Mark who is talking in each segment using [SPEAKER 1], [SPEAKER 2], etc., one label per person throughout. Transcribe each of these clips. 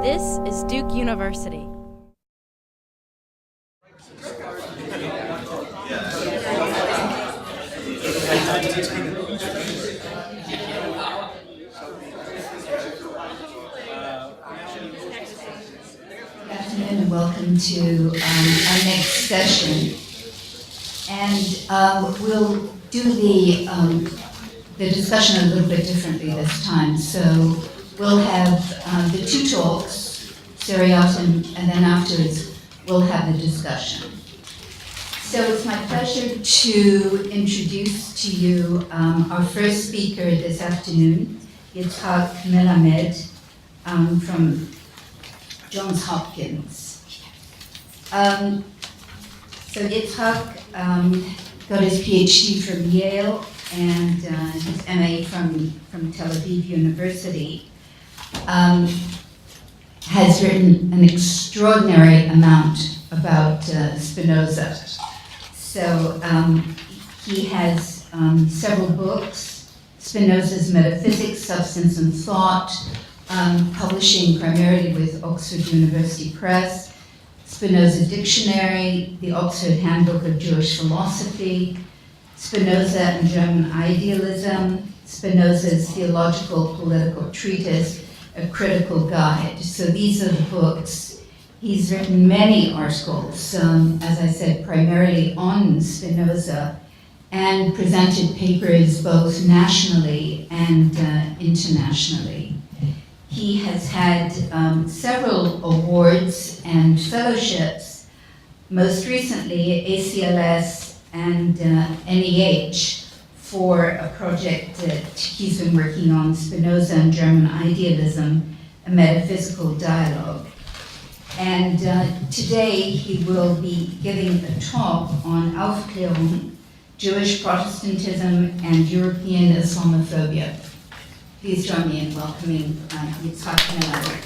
[SPEAKER 1] This is Duke University.
[SPEAKER 2] Good afternoon and welcome to our next session. And we'll do the discussion a little bit differently this time. So we'll have the two talks, Sariat, and then afterwards we'll have the discussion. So it's my pleasure to introduce to you our first speaker this afternoon, Yitzhak Melamed from Johns Hopkins. So Yitzhak got his PhD from Yale and his MA from Tel Aviv University. Has written an extraordinary amount about Spinoza. So he has several books: Spinoza's Metaphysics, Substance and Thought, publishing primarily with Oxford University Press, Spinoza Dictionary, the Oxford Handbook of Jewish Philosophy, Spinoza and German Idealism, Spinoza's Theological Political Treatise, A Critical Guide. So these are the books. He's written many articles, as I said, primarily on Spinoza, and presented papers both nationally and internationally. He has had several awards and fellowships, most recently ACLS and NEH, for a project that he's been working on, Spinoza and German Idealism, a metaphysical dialogue. And today he will be giving a talk on Aufklärung, Jewish Protestantism and European Islamophobia. Please join me in welcoming Yitzhak Melamed.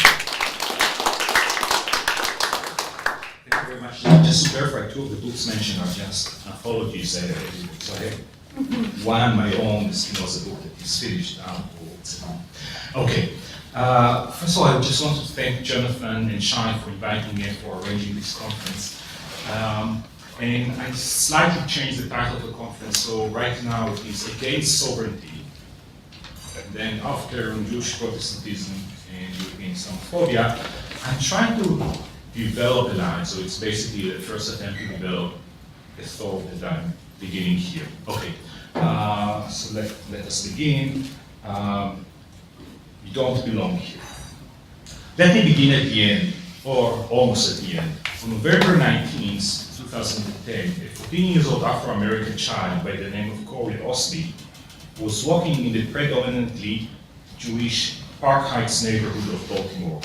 [SPEAKER 3] Thank you very much. Just to clarify, two of the books mentioned are just anthologies. So I have one, my own, Spinoza book that is finished. Okay. First of all, I just want to thank Jonathan and Shai for inviting me and for arranging this conference. And I slightly changed the title of the conference, so right now it is Against Sovereignty, and then after Jewish Protestantism and European Islamophobia. I'm trying to develop a line, so it's basically the first attempt to develop a thought that I'm beginning here. Okay, so let us begin. You don't belong here. Let me begin at the end, or almost at the end. On November 19th, 2010, a 14-year-old Afro-American child by the name of Corey Osby was walking in the predominantly Jewish Park Heights neighborhood of Baltimore.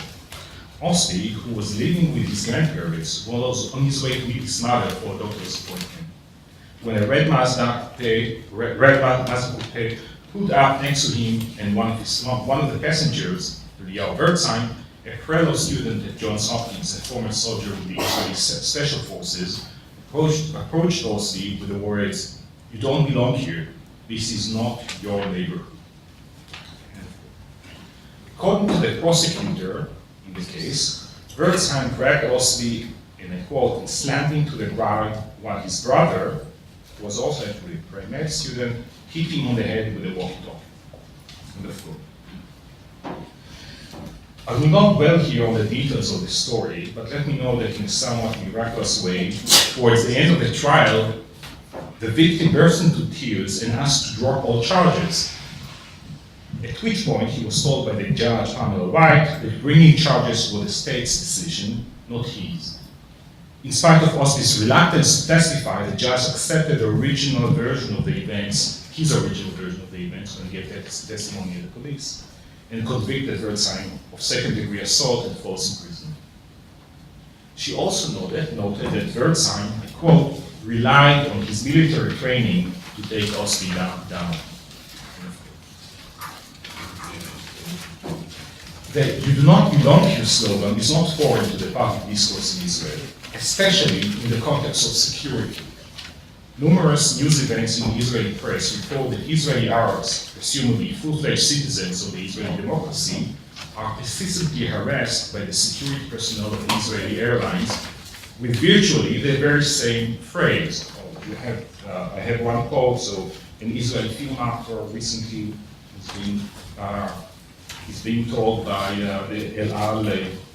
[SPEAKER 3] Osby, who was living with his grandparents, was on his way to meet his mother for a doctor's appointment. When a red Mazda coupe pulled up next to him, and one of the passengers, the yellow bird sign, a fellow student at Johns Hopkins, a former soldier with the Israeli Special Forces, approached Osby with the words, "You don't belong here. This is not your neighborhood." According to the prosecutor in the case, Birdsheim grabbed Osby, and I quote, and slammed him to the ground, while his brother, who was also actually a pre-med student, hit him on the head with a walkie-talkie on the floor. I will not dwell here on the details of the story, but let me know that in a somewhat miraculous way, towards the end of the trial, the victim burst into tears and asked to drop all charges. At which point he was told by the judge, Pamela White, that bringing charges was the state's decision, not his. In spite of Osby's reluctance to testify, the judge accepted the original version of the events, his original version of the events, when he gave that testimony to the police, and convicted Birdsheim of second-degree assault and false imprisonment. She also noted that Birdsheim, I quote, relied on his military training to take Osby down. The "you do not belong here" slogan is not foreign to the public discourse in Israel, especially in the context of security. Numerous news events in the Israeli press report that Israeli Arabs, presumably full-fledged citizens of the Israeli democracy, are persistently harassed by the security personnel of Israeli airlines with virtually the very same phrase. I have one quote. So an Israeli film actor recently is being told by the El Al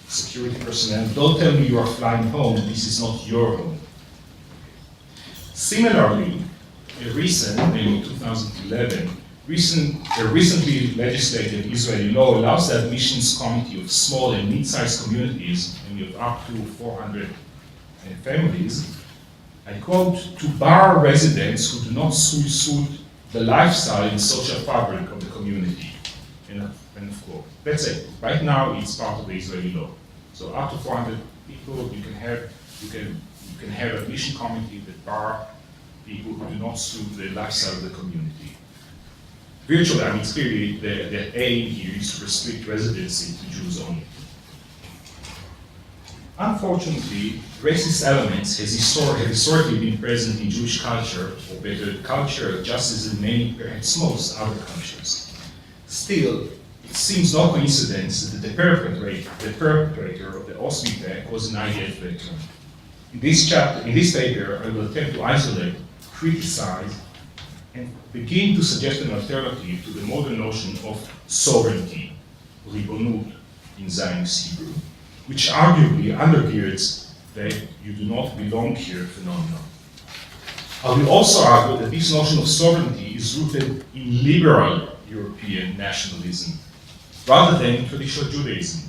[SPEAKER 3] security personnel, "Don't tell me you are flying home, this is not your home." Similarly, in 2011, recently legislated Israeli law allows the admissions committee of small and mid-sized communities, and of up to 400 families, I quote, "to bar residents who do not suit the lifestyle and social fabric of the community." End of quote. That's it. Right now, it's part of the Israeli law. So up to 400 people, you can have admission committee that bar people who do not suit the lifestyle of the community. Virtually, I mean, it's clearly the aim here is to restrict residency to Jews only. Unfortunately, racist elements have historically been present in Jewish culture, or better, culture just as in many, perhaps most, other cultures. Still, it seems no coincidence that the perpetrator of the Auschwitz was an IDF veteran. In this paper, I will attempt to isolate, criticize, and begin to suggest an alternative to the modern notion of sovereignty, ribonut in Zionist Hebrew, which arguably undergirds the "you do not belong here" phenomenon. I will also argue that this notion of sovereignty is rooted in liberal European nationalism, rather than traditional Judaism.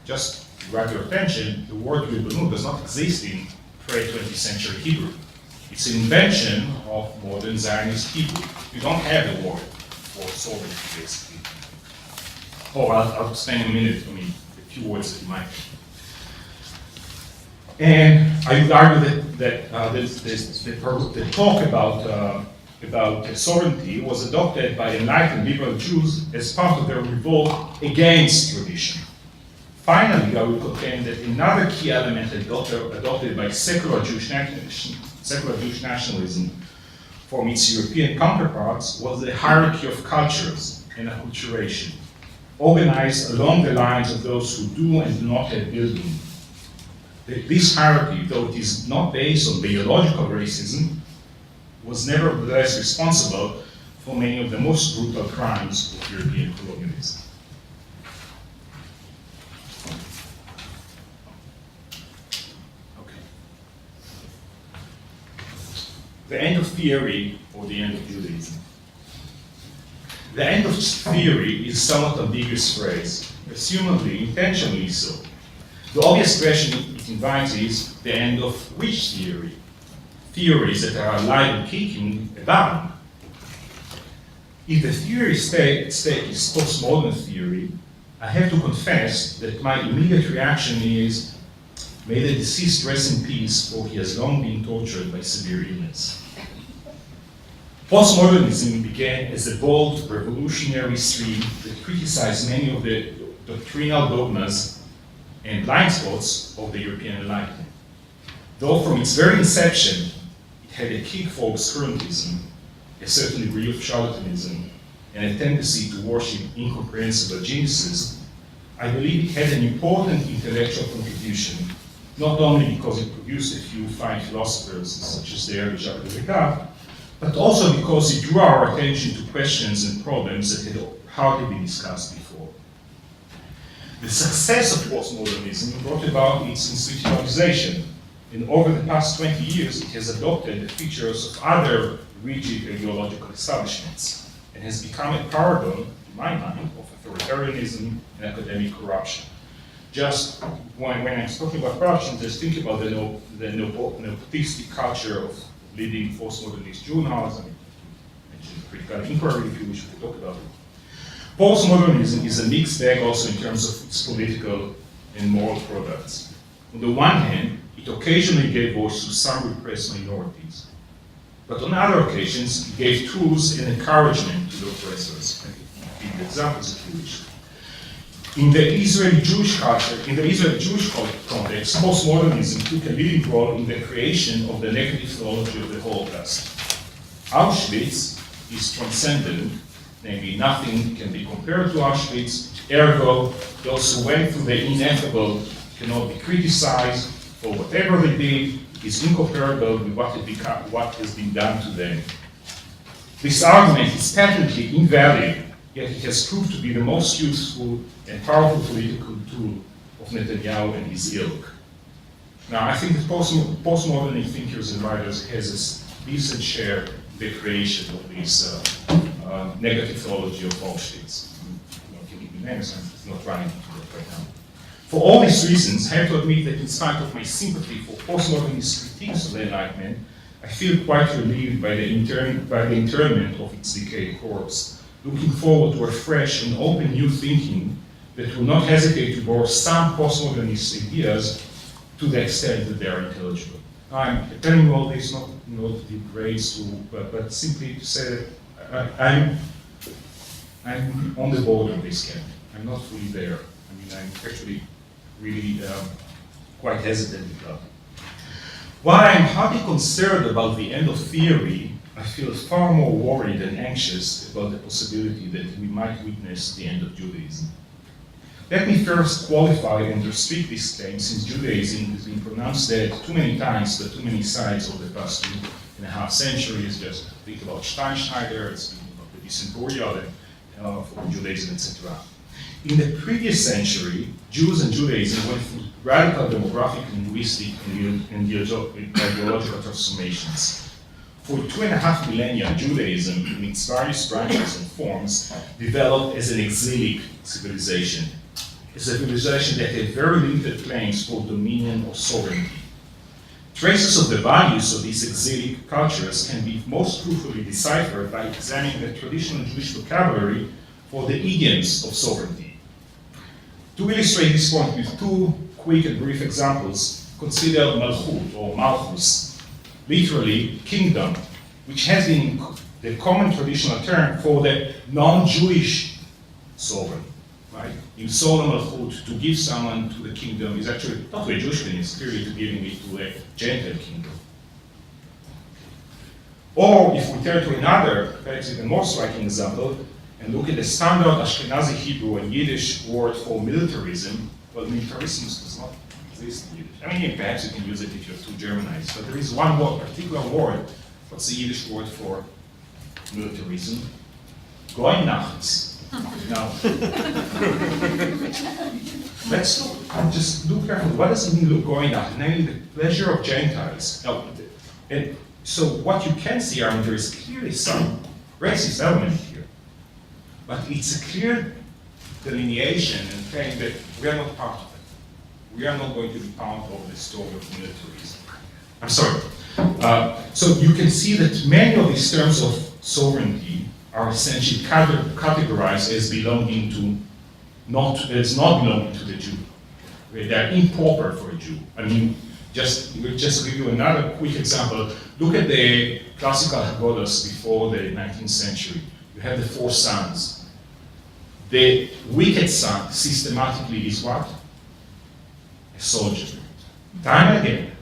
[SPEAKER 3] Just to grab your attention, the word ribonut does not exist in pre-20th century Hebrew. It's an invention of modern Zionist Hebrew. You don't have a word for sovereignty, basically. Oh, I'll spend a minute, a few words that you might. And I would argue that the talk about sovereignty was adopted by enlightened liberal Jews as part of their revolt against tradition. Finally, I will contend that another key element adopted by secular Jewish nationalism from its European counterparts was the hierarchy of cultures and acculturation, organized along the lines of those who do and do not have building. This hierarchy, though it is not based on biological racism, was nevertheless responsible for many of the most brutal crimes of European colonialism. The end of theory, or the end of Judaism. The end of theory is a somewhat ambiguous phrase, presumably intentionally so. The obvious question it invites is the end of which theory? Theories that are alive and kicking abound. If the theory stake is postmodern theory, I have to confess that my immediate reaction is, may the deceased rest in peace, for he has long been tortured by severe illness. Postmodernism began as a bold revolutionary stream that criticized many of the doctrinal dogmas and blind spots of the European Enlightenment. Though from its very inception, it had a kick for obscurantism, a certain degree of charlatanism, and a tendency to worship incomprehensible geniuses, I believe it had an important intellectual contribution, not only because it produced a few fine philosophers such as the early Jacques Derrida, but also because it drew our attention to questions and problems that had hardly been discussed before. The success of postmodernism brought about its institutionalization, and over the past 20 years it has adopted the features of other rigid ideological establishments, and has become a paradigm, in my mind, of authoritarianism and academic corruption. Just when I'm talking about corruption, just think about the nepotistic culture of leading postmodernist journals. I mentioned critical inquiry, if you wish to talk about it. Postmodernism is a mixed bag also in terms of its political and moral products. On the one hand, it occasionally gave voice to some repressed minorities, but on other occasions, it gave tools and encouragement to the oppressors. I can give examples if you wish. In the Israeli Jewish context, postmodernism took a leading role in the creation of the negative theology of the Holocaust. Auschwitz is transcendent, namely nothing can be compared to Auschwitz, Ergo, those who went through the ineffable cannot be criticized for whatever they did is incomparable with what has been done to them. This argument is patently invalid, yet it has proved to be the most useful and powerful political tool of Netanyahu and his ilk. Now, I think that postmodern thinkers and writers has a decent share in the creation of this negative theology of Auschwitz. I'm not running into that right now. For all these reasons, I have to admit that in spite of my sympathy for postmodernist critiques of the Enlightenment, I feel quite relieved by the internment of its decayed corpse, looking forward to a fresh and open new thinking that will not hesitate to borrow some postmodernist ideas to the extent that they are intelligible. I'm telling you all this not to give grades to, but simply to say that I'm on the border of this camp. I'm not fully there. I mean, I'm actually really quite hesitant about it. While I'm hardly concerned about the end of theory, I feel far more worried and anxious about the possibility that we might witness the end of Judaism. Let me first qualify and restrict this claim, since Judaism has been pronounced dead too many times by too many sides over the past 2.5 centuries. Just think about Steinschneider, it's about the Discourses, for Judaism, etc. In the previous century, Jews and Judaism went through radical demographic, linguistic, and ideological transformations. For 2.5 millennia, Judaism, in its various branches and forms, developed as an exilic civilization. A civilization that had very limited claims for dominion or sovereignty. Traces of the values of these exilic cultures can be most crucially deciphered by examining the traditional Jewish vocabulary for the idioms of sovereignty. To illustrate this point with two quick and brief examples, consider Malchut or Malchus, literally kingdom, which has been the common traditional term for the non-Jewish sovereign. Right? In Solom Malchut, to give someone to the kingdom is actually not to a Jewish thing, it's clearly to giving it to a Gentile kingdom. Or if we turn to another, perhaps even more striking example, and look at the standard Ashkenazi Hebrew and Yiddish word for militarism, well, militarism does not exist in Yiddish. I mean, perhaps you can use it if you're too Germanized, but there is one word, particular word. What's the Yiddish word for militarism? Goy nachts. Now, let's look and just look carefully. What does it mean, going nachts? Namely, the pleasure of Gentiles. Now, and so what you can see, there is clearly some racist element here, but it's a clear delineation and saying that we are not part of it. We are not going to be part of the story of militarism. I'm sorry. So you can see that many of these terms of sovereignty are essentially categorized as belonging to not belonging to the Jew. They are improper for a Jew. I mean, we'll just give you another quick example. Look at the classical Haggadahs before the 19th century. You have the 4 sons. The wicked son systematically is what? A soldier. Time and again.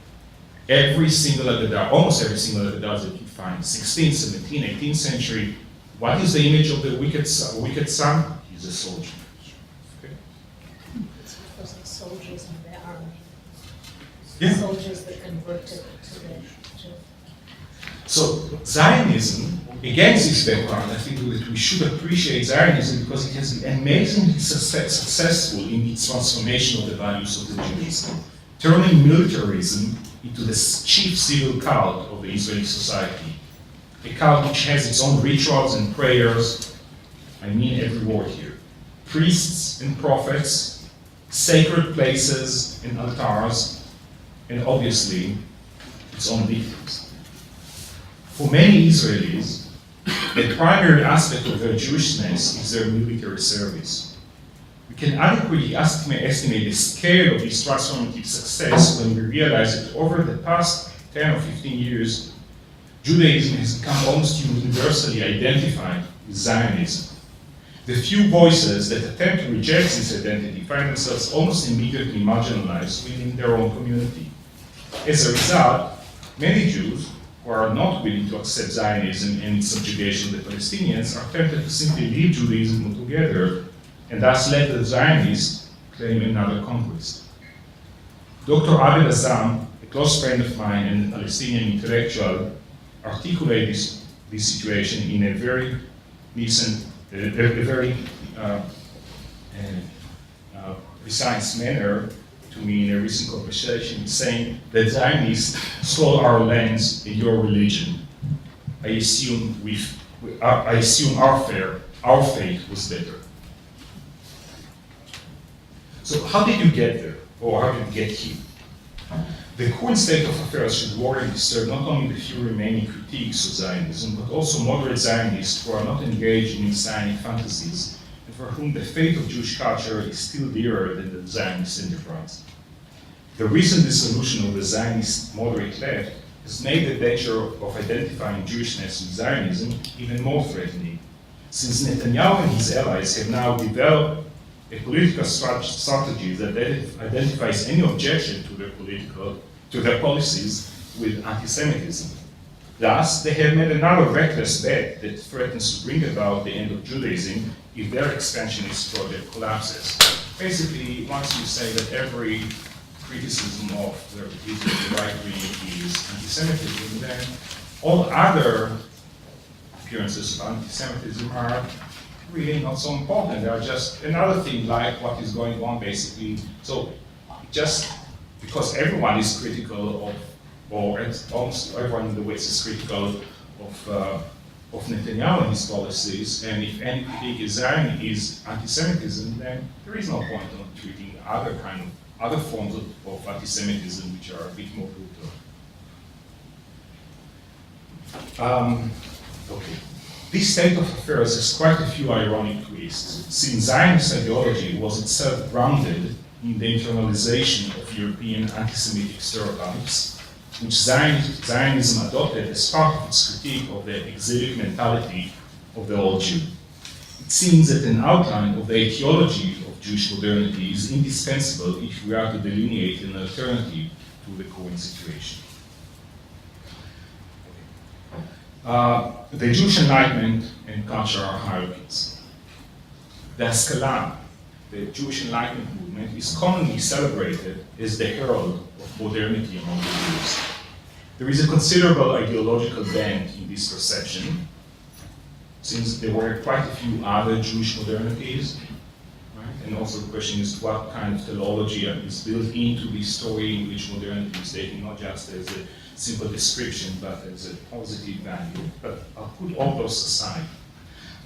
[SPEAKER 3] Every single Haggadah, almost every single Haggadah that you find, 16th, 17th, 18th century, what is the image of the wicked son? He's a soldier. Okay.
[SPEAKER 4] It's because the soldiers in their army.
[SPEAKER 3] Yeah.
[SPEAKER 4] Soldiers that converted to the.
[SPEAKER 3] So Zionism, against this background, I think that we should appreciate Zionism because it has been amazingly successful in its transformation of the values of the Jews, turning militarism into the chief civil cult of the Israeli society. A cult which has its own rituals and prayers, I mean every word here. Priests and prophets, sacred places and altars, and obviously its own victims. For many Israelis, the primary aspect of their Jewishness is their military service. We can adequately estimate the scale of this transformative success when we realize that over the past 10 or 15 years, Judaism has become almost universally identified with Zionism. The few voices that attempt to reject this identity find themselves almost immediately marginalized within their own community. As a result, many Jews who are not willing to accept Zionism and its subjugation of the Palestinians are tempted to simply leave Judaism altogether and thus let the Zionists claim another conquest. Dr. Abel Azam, a close friend of mine and a Palestinian intellectual, articulated this situation in a very recent, precise manner to me in a recent conversation, saying that Zionists stole our lands and your religion. I assume our fate was better. So how did you get there, or how did you get here? The current state of affairs should worry and disturb not only the few remaining critiques of Zionism, but also moderate Zionists who are not engaged in Messianic fantasies, and for whom the fate of Jewish culture is still dearer than the Zionist enterprise. The recent dissolution of the Zionist moderate left has made the danger of identifying Jewishness with Zionism even more threatening, since Netanyahu and his allies have now developed a political strategy that identifies any objection to their policies with anti-Semitism. Thus, they have made another reckless bet that threatens to bring about the end of Judaism if their expansionist project collapses. Basically, once you say that every criticism of the right wing is anti-Semitism, then all other appearances of anti-Semitism are really not so important. They are just another thing like what is going on basically. So just because everyone is critical of, or almost everyone in the West is critical of Netanyahu and his policies, and if any critique is anti-Semitism, then there is no point on treating other forms of anti-Semitism which are a bit more brutal. Okay. This state of affairs has quite a few ironic twists, since Zionist ideology was itself grounded in the internalization of European anti-Semitic stereotypes, which Zionism adopted as part of its critique of the exilic mentality of the old Jew. It seems that an outline of the etiology of Jewish modernity is indispensable if we are to delineate an alternative to the current situation. The Jewish Enlightenment and cultural hierarchies. The Haskalah, the Jewish Enlightenment movement, is commonly celebrated as the herald of modernity among the Jews. There is a considerable ideological bend in this perception, since there were quite a few other Jewish modernities, right? And also the question is what kind of theology is built into the story in which modernity is taken, not just as a simple description, but as a positive value. But I'll put all those aside.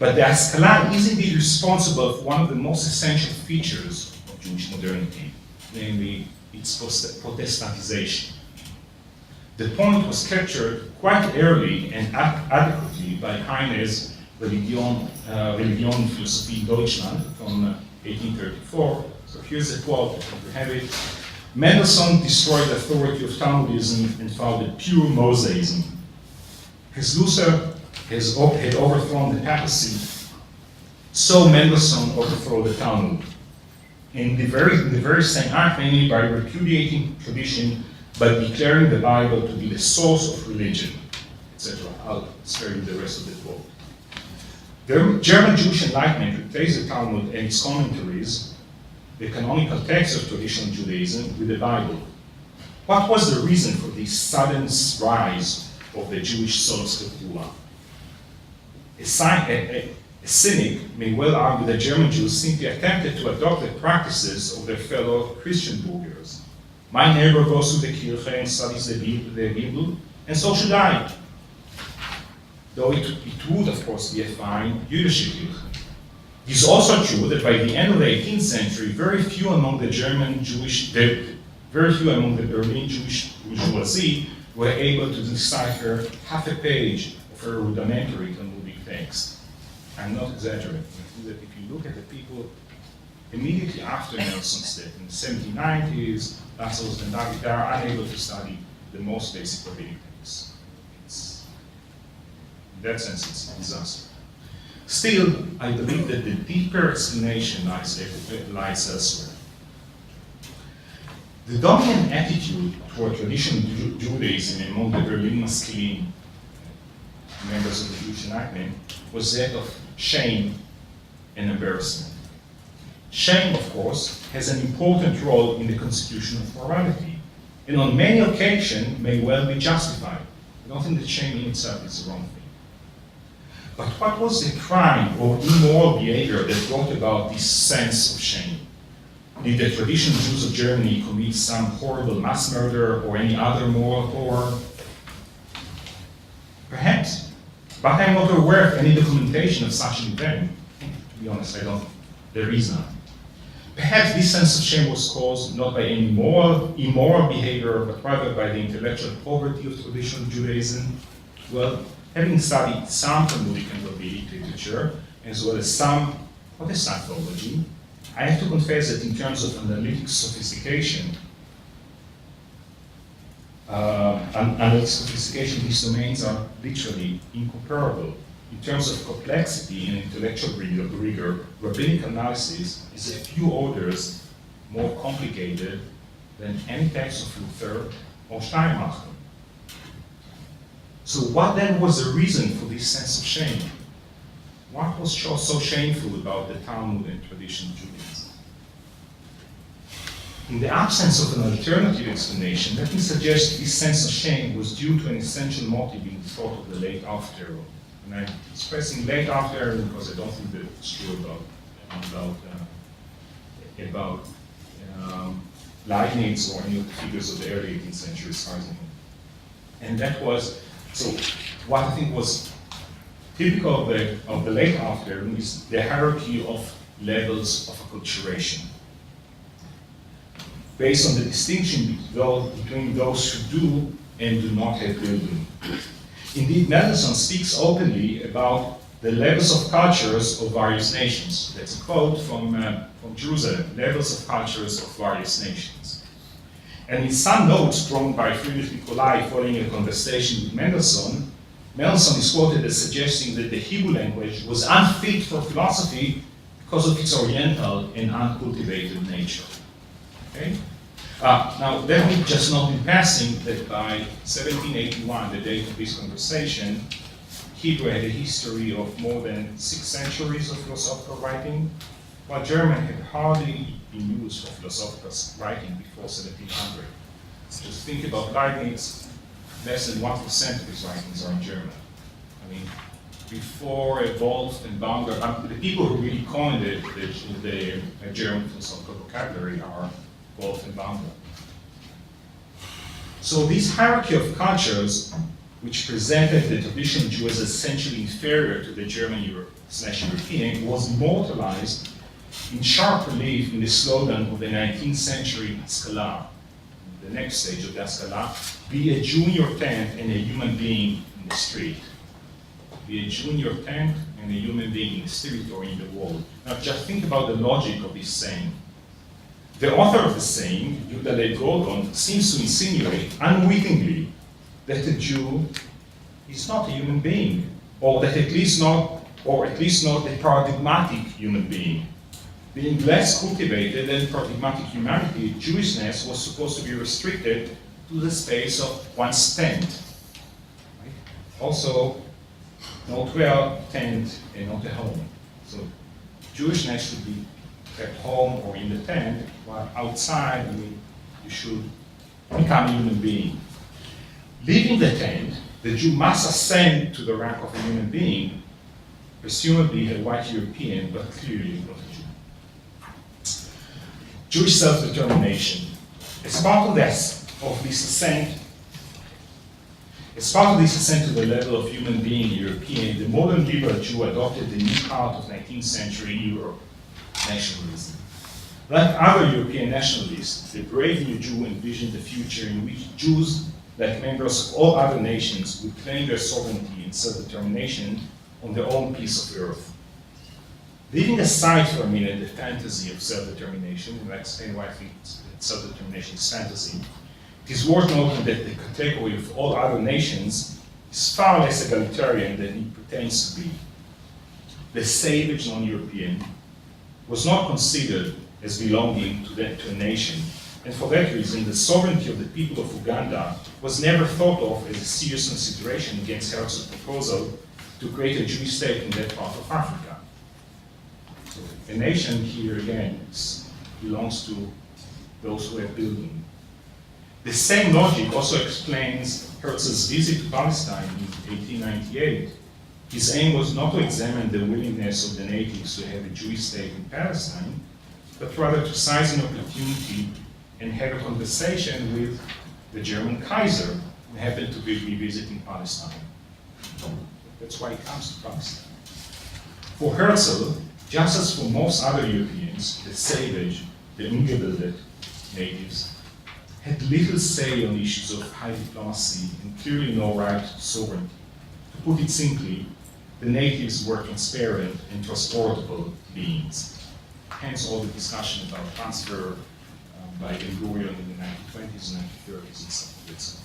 [SPEAKER 3] But the Haskalah is indeed responsible for one of the most essential features of Jewish modernity, namely its Protestantization. The point was captured quite early and adequately by Heine's Religion und Philosophie in Deutschland from 1834. So here's a quote, if you have it. Mendelssohn destroyed the authority of Talmudism and founded pure Mosaism. As Luther had overthrown the papacy, so Mendelssohn overthrew the Talmud. In the very same act, mainly by repudiating tradition, but declaring the Bible to be the source of religion, etc. I'll spare you the rest of the quote. The German Jewish Enlightenment replaced the Talmud and its commentaries, the canonical text of traditional Judaism, with the Bible. What was the reason for this sudden rise of the Jewish sola scriptura? A cynic may well argue that German Jews simply attempted to adopt the practices of their fellow Christian burghers. My neighbor goes to the Kirche and studies the Bible, and so should I. Though it would, of course, be a fine Jüdische Kirche. It is also true that by the end of the 18th century, very few among the Berlin Jewish bourgeoisie were able to decipher half a page of a rudimentary Talmudic text. I'm not exaggerating. I think that if you look at the people immediately after Nelson's death in the 1790s, Laszlo and David, they are unable to study the most basic rabbinic texts. In that sense, it's a disaster. Still, I believe that the deeper explanation lies elsewhere. The dominant attitude toward traditional Judaism among the Berlin masculine members of the Jewish Enlightenment was that of shame and embarrassment. Shame, of course, has an important role in the constitution of morality, and on many occasions may well be justified. I don't think that shame in itself is the wrong thing. But what was the crime or immoral behavior that brought about this sense of shame? Did the traditional Jews of Germany commit some horrible mass murder or any other moral horror? Perhaps, but I'm not aware of any documentation of such an event. To be honest, I don't. There is none. Perhaps this sense of shame was caused not by any immoral behavior, but rather by the intellectual poverty of traditional Judaism. Well, having studied some Talmudic and rabbinic literature, as well as some Protestant theology, I have to confess that in terms of analytic sophistication, these domains are literally incomparable. In terms of complexity and intellectual rigor, rabbinic analysis is a few orders more complicated than any text of Luther or Schleiermacher. So what then was the reason for this sense of shame? What was so shameful about the Talmud and traditional Judaism? In the absence of an alternative explanation, let me suggest this sense of shame was due to an essential motive in the thought of the late Aufklärung. And I'm expressing late Aufklärung because I don't think that it's true about Leibniz or any of the figures of the early 18th century as far as I know. And that was, so what I think was typical of the late Aufklärung is the hierarchy of levels of acculturation, based on the distinction between those who do and do not have building. Indeed, Mendelssohn speaks openly about the levels of cultures of various nations. That's a quote from Jerusalem, levels of cultures of various nations. And in some notes drawn by Friedrich Nicolai following a conversation with Mendelssohn, Mendelssohn is quoted as suggesting that the Hebrew language was unfit for philosophy because of its oriental and uncultivated nature. Okay? Now, let me just note in passing that by 1781, the date of this conversation, Hebrew had a history of more than 6 centuries of philosophical writing, while German had hardly been used for philosophical writing before 1700. Just think about Leibniz, less than 1% of his writings are in German. I mean, before Wolff and Baumgart, the people who really coined the German philosophical vocabulary are Wolff and Baumgart. So this hierarchy of cultures, which presented the traditional Jew as essentially inferior to the German/European, was immortalized in sharp relief in the slogan of the 19th century Haskalah, the next stage of the Haskalah, be a Jew in your tent and a human being in the street. Be a Jew in your tent and a human being in the street or in the world. Now just think about the logic of this saying. The author of the saying, Yehuda Leib Gordon, seems to insinuate unwittingly that a Jew is not a human being, or that at least not a paradigmatic human being. Being less cultivated than paradigmatic humanity, Jewishness was supposed to be restricted to the space of one's tent. Right? Also, not where tent and not a home. So Jewishness should be at home or in the tent, while outside, you should become a human being. Leaving the tent, the Jew must ascend to the rank of a human being, presumably a white European, but clearly not a Jew. Jewish self-determination. As part of this ascent to the level of human being European, the modern liberal Jew adopted the new part of 19th century Europe, nationalism. Like other European nationalists, the brave new Jew envisioned a future in which Jews, like members of all other nations, would claim their sovereignty and self-determination on their own piece of earth. Leaving aside for a minute the fantasy of self-determination, and I'll explain why I think self-determination is fantasy, it is worth noting that the category of all other nations is far less egalitarian than it pretends to be. The savage non-European was not considered as belonging to a nation, and for that reason, the sovereignty of the people of Uganda was never thought of as a serious consideration against Herzog's proposal to create a Jewish state in that part of Africa. So A nation here again belongs to those who are building. The same logic also explains Herzl's visit to Palestine in 1898. His aim was not to examine the willingness of the natives to have a Jewish state in Palestine, but rather to seize an opportunity and have a conversation with the German Kaiser, who happened to be visiting Palestine. That's why he comes to Palestine. For Herzl, just as for most other Europeans, the savage, the ungebildete natives, had little say on issues of high diplomacy and clearly no right to sovereignty. To put it simply, the natives were transparent and transportable beings. Hence all the discussion about transfer by Ben-Gurion in the 1920s and 1930s and so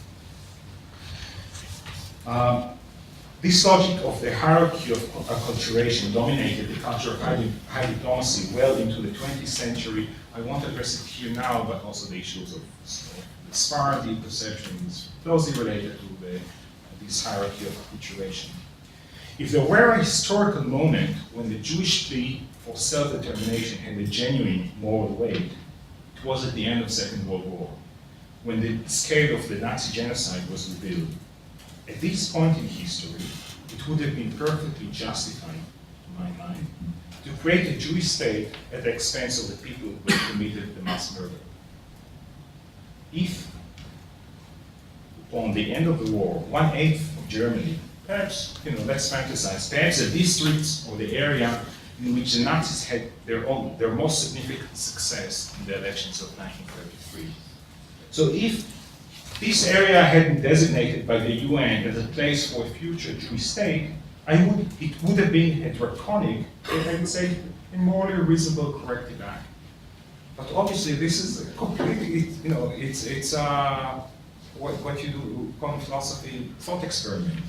[SPEAKER 3] on. This logic of the hierarchy of acculturation dominated the culture of high diplomacy well into the 20th century. I won't address it here now, but also the issues of the Sephardi perceptions closely related to this hierarchy of acculturation. If there were a historical moment when the Jewish plea for self-determination had a genuine moral weight, it was at the end of the Second World War, when the scale of the Nazi genocide was revealed. At this point in history, it would have been perfectly justified, to my mind, to create a Jewish state at the expense of the people who had committed the mass murder. If, upon the end of the war, 1/8 of Germany, perhaps, let's fantasize, perhaps the districts or the area in which the Nazis had their most significant success in the elections of 1933. So if this area had been designated by the UN as a place for a future Jewish state, it would have been a draconic, I would say, a morally reasonable corrective act. But obviously, this is a completely, it's what you do call in philosophy thought experiment,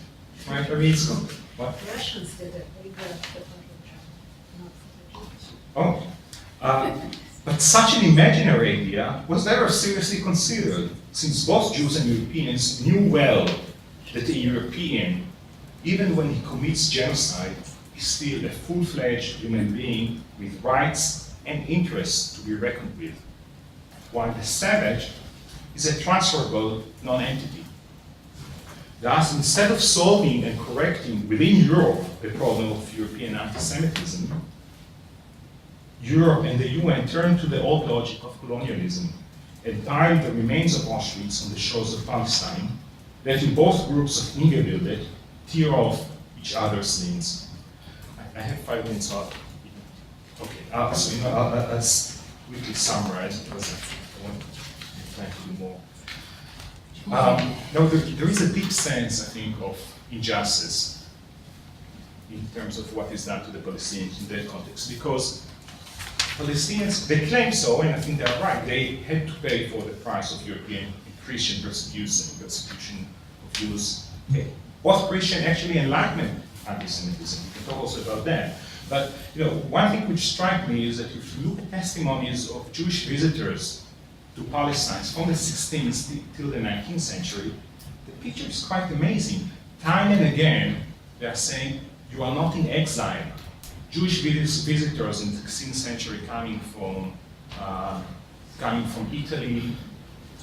[SPEAKER 3] right? I mean, it's what?
[SPEAKER 4] Russians did it. They got the not
[SPEAKER 3] But such an imaginary idea was never seriously considered, since both Jews and Europeans knew well that a European, even when he commits genocide, is still a full-fledged human being with rights and interests to be reckoned with, while the savage is a transferable non-entity. Thus, instead of solving and correcting within Europe the problem of European anti-Semitism, Europe and the UN turned to the old logic of colonialism and piled the remains of Auschwitz on the shores of Palestine, letting both groups of ungebildete tear off each other's sins. I have 5 minutes left. Okay, so I'll quickly summarize because I want to try to do more. Now, there is a deep sense, I think, of injustice in terms of what is done to the Palestinians in that context, because Palestinians, they claim so, and I think they're right. They had to pay for the price of European and Christian persecution of Jews, both Christian, actually Enlightenment anti-Semitism. We can talk also about that. But one thing which strikes me is that if you look at testimonies of Jewish visitors to Palestine from the 16th till the 19th century, the picture is quite amazing. Time and again, they are saying, you are not in exile. Jewish visitors in the 16th century coming from Italy,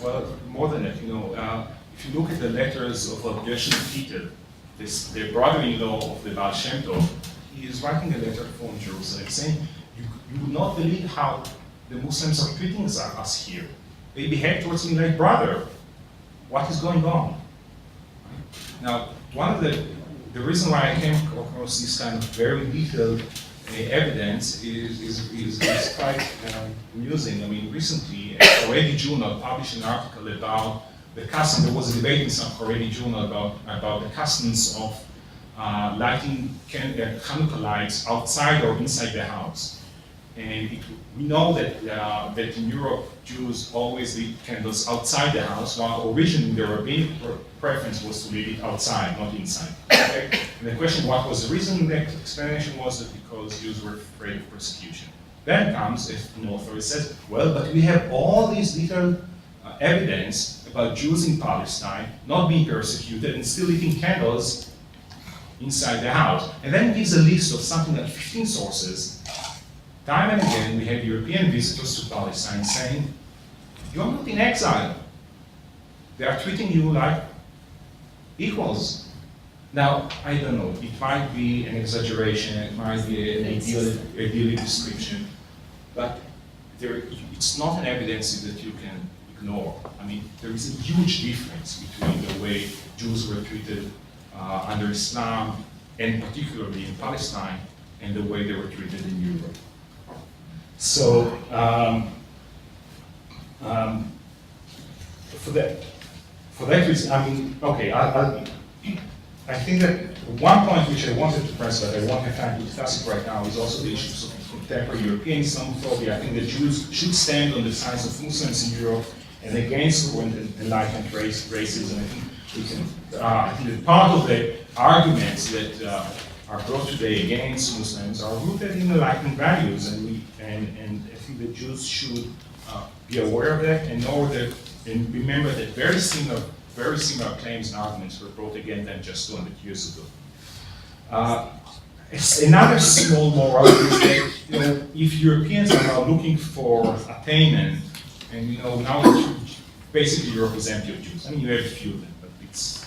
[SPEAKER 3] well, more than that, if you look at the letters of Gershon Peter, the brother-in-law of the Baal Shem Tov, he is writing a letter from Jerusalem saying, you would not believe how the Muslims are treating us here. They behave towards me like brother. What is going on? Right? Now, one of the reason why I came across this kind of very detailed evidence is quite amusing. I mean, recently, a Haredi journal published an article about the custom. There was a debate in some Haredi journal about the customs of lighting Hanukkah lights outside or inside the house. And we know that in Europe, Jews always lit candles outside the house, while originally the rabbinic preference was to lit it outside, not inside. Okay? And the question, what was the reason? The explanation was that because Jews were afraid of persecution. Then comes an author who says, well, but we have all these detailed evidence about Jews in Palestine not being persecuted and still lighting candles inside the house. And then gives a list of something like 15 sources time and again, we have European visitors to Palestine saying, you're not in exile. They are treating you like equals. Now, I don't know, it might be an exaggeration, it might be an idyllic description, but it's not an evidence that you can ignore. I mean, there is a huge difference between the way Jews were treated under Islam, and particularly in Palestine, and the way they were treated in Europe. So, for that reason, I mean, okay, I think that one point which I wanted to press, but I won't have time to discuss it right now, is also the issues of contemporary European Islamophobia. I think that Jews should stand on the side of Muslims in Europe and against enlightened racism. I think we can. I think that part of the arguments that are brought today against Muslims are rooted in enlightened values, and I think that Jews should be aware of that and know that, and remember that very similar claims and arguments were brought against them just 200 years ago. Another small moral is that if Europeans are now looking for attainment, and now basically you represent your Jews. I mean, you have a few of them, but it's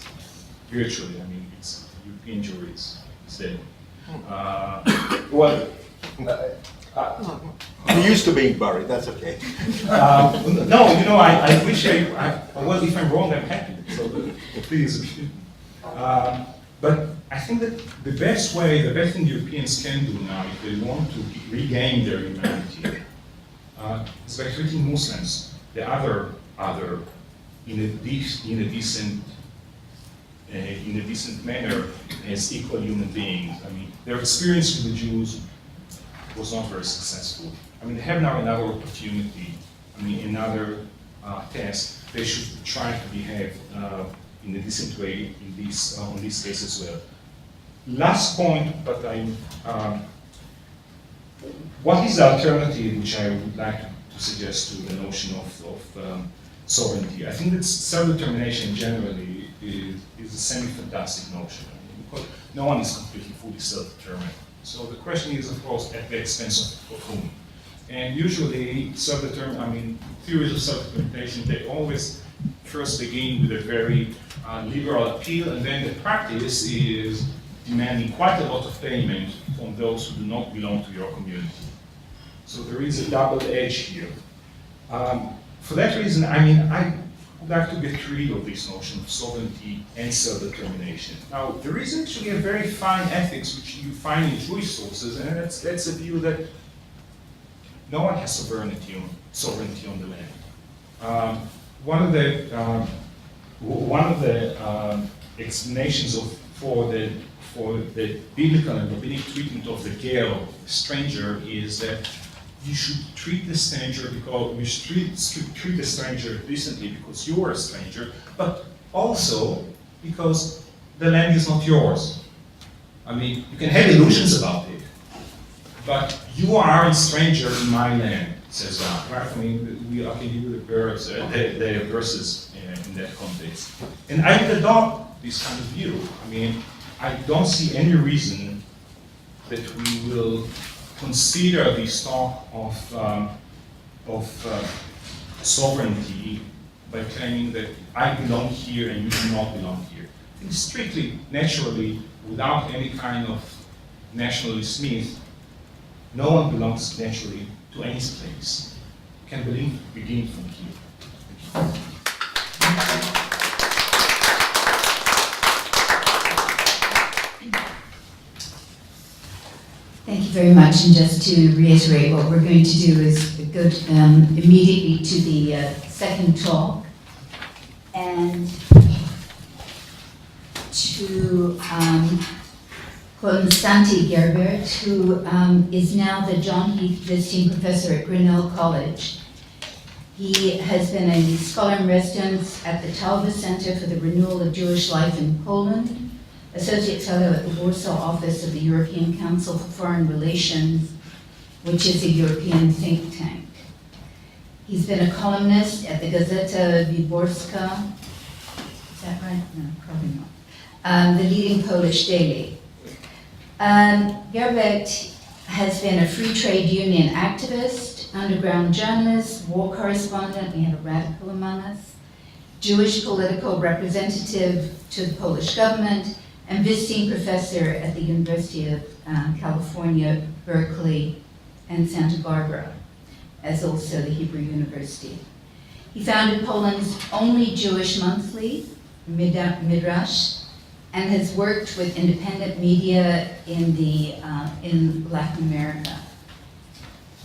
[SPEAKER 3] virtually. I mean, it's European Jewry instead.
[SPEAKER 5] You used to be buried, that's okay.
[SPEAKER 3] No, I wish well, if I'm wrong, I'm happy. So please. But I think that the best thing Europeans can do now, if they want to regain their humanity, is by treating Muslims, the other, in a decent manner as equal human beings. I mean, their experience with the Jews was not very successful. I mean, they have now another opportunity. I mean, another test. They should try to behave in a decent way on this case as well. Last point, but what is the alternative which I would like to suggest to the notion of sovereignty? I think that self-determination generally is a semi-fantastic notion. I mean, because no one is completely fully self-determined. So the question is, of course, at the expense of whom? And usually, theories of self-determination, they always first begin with a very liberal appeal, and then the practice is demanding quite a lot of payment from those who do not belong to your community. So there is a double edge here. For that reason, I would like to get rid of this notion of sovereignty and self-determination. Now, there is actually a very fine ethics which you find in Jewish sources, and that's a view that no one has sovereignty on the land. One of the explanations for the biblical and rabbinic treatment of the ger, stranger, is that you should treat the stranger treat the stranger decently because you are a stranger, but also because the land is not yours. I mean, you can have illusions about it, but you are a stranger in my land, says God. Right? I mean, we can give you the verses in that context. And I would adopt this kind of view. I mean, I don't see any reason that we will consider this talk of sovereignty by claiming that I belong here and you do not belong here. I think strictly, naturally, without any kind of nationalist myth, no one belongs naturally to any place. You can begin from here. Thank you.
[SPEAKER 2] Thank you very much. And just to reiterate, what we're going to do is go immediately to the second talk, and to Konstanty Gerbert, who is now the John Heath Visiting Professor at Grinnell College. He has been a scholar in residence at the Talbot Center for the Renewal of Jewish Life in Poland, Associate Fellow at the Warsaw Office of the European Council for Foreign Relations, which is a European think tank. He's been a columnist at the Gazeta Wyborcza. Is that right? No, probably not. The leading Polish daily. Gerbert has been a free trade union activist, underground journalist, war correspondent, we have a radical among us, Jewish political representative to the Polish government, and visiting professor at the University of California, Berkeley, and Santa Barbara, as also the Hebrew University. He founded Poland's only Jewish monthly, Midrash, and has worked with independent media in Latin America.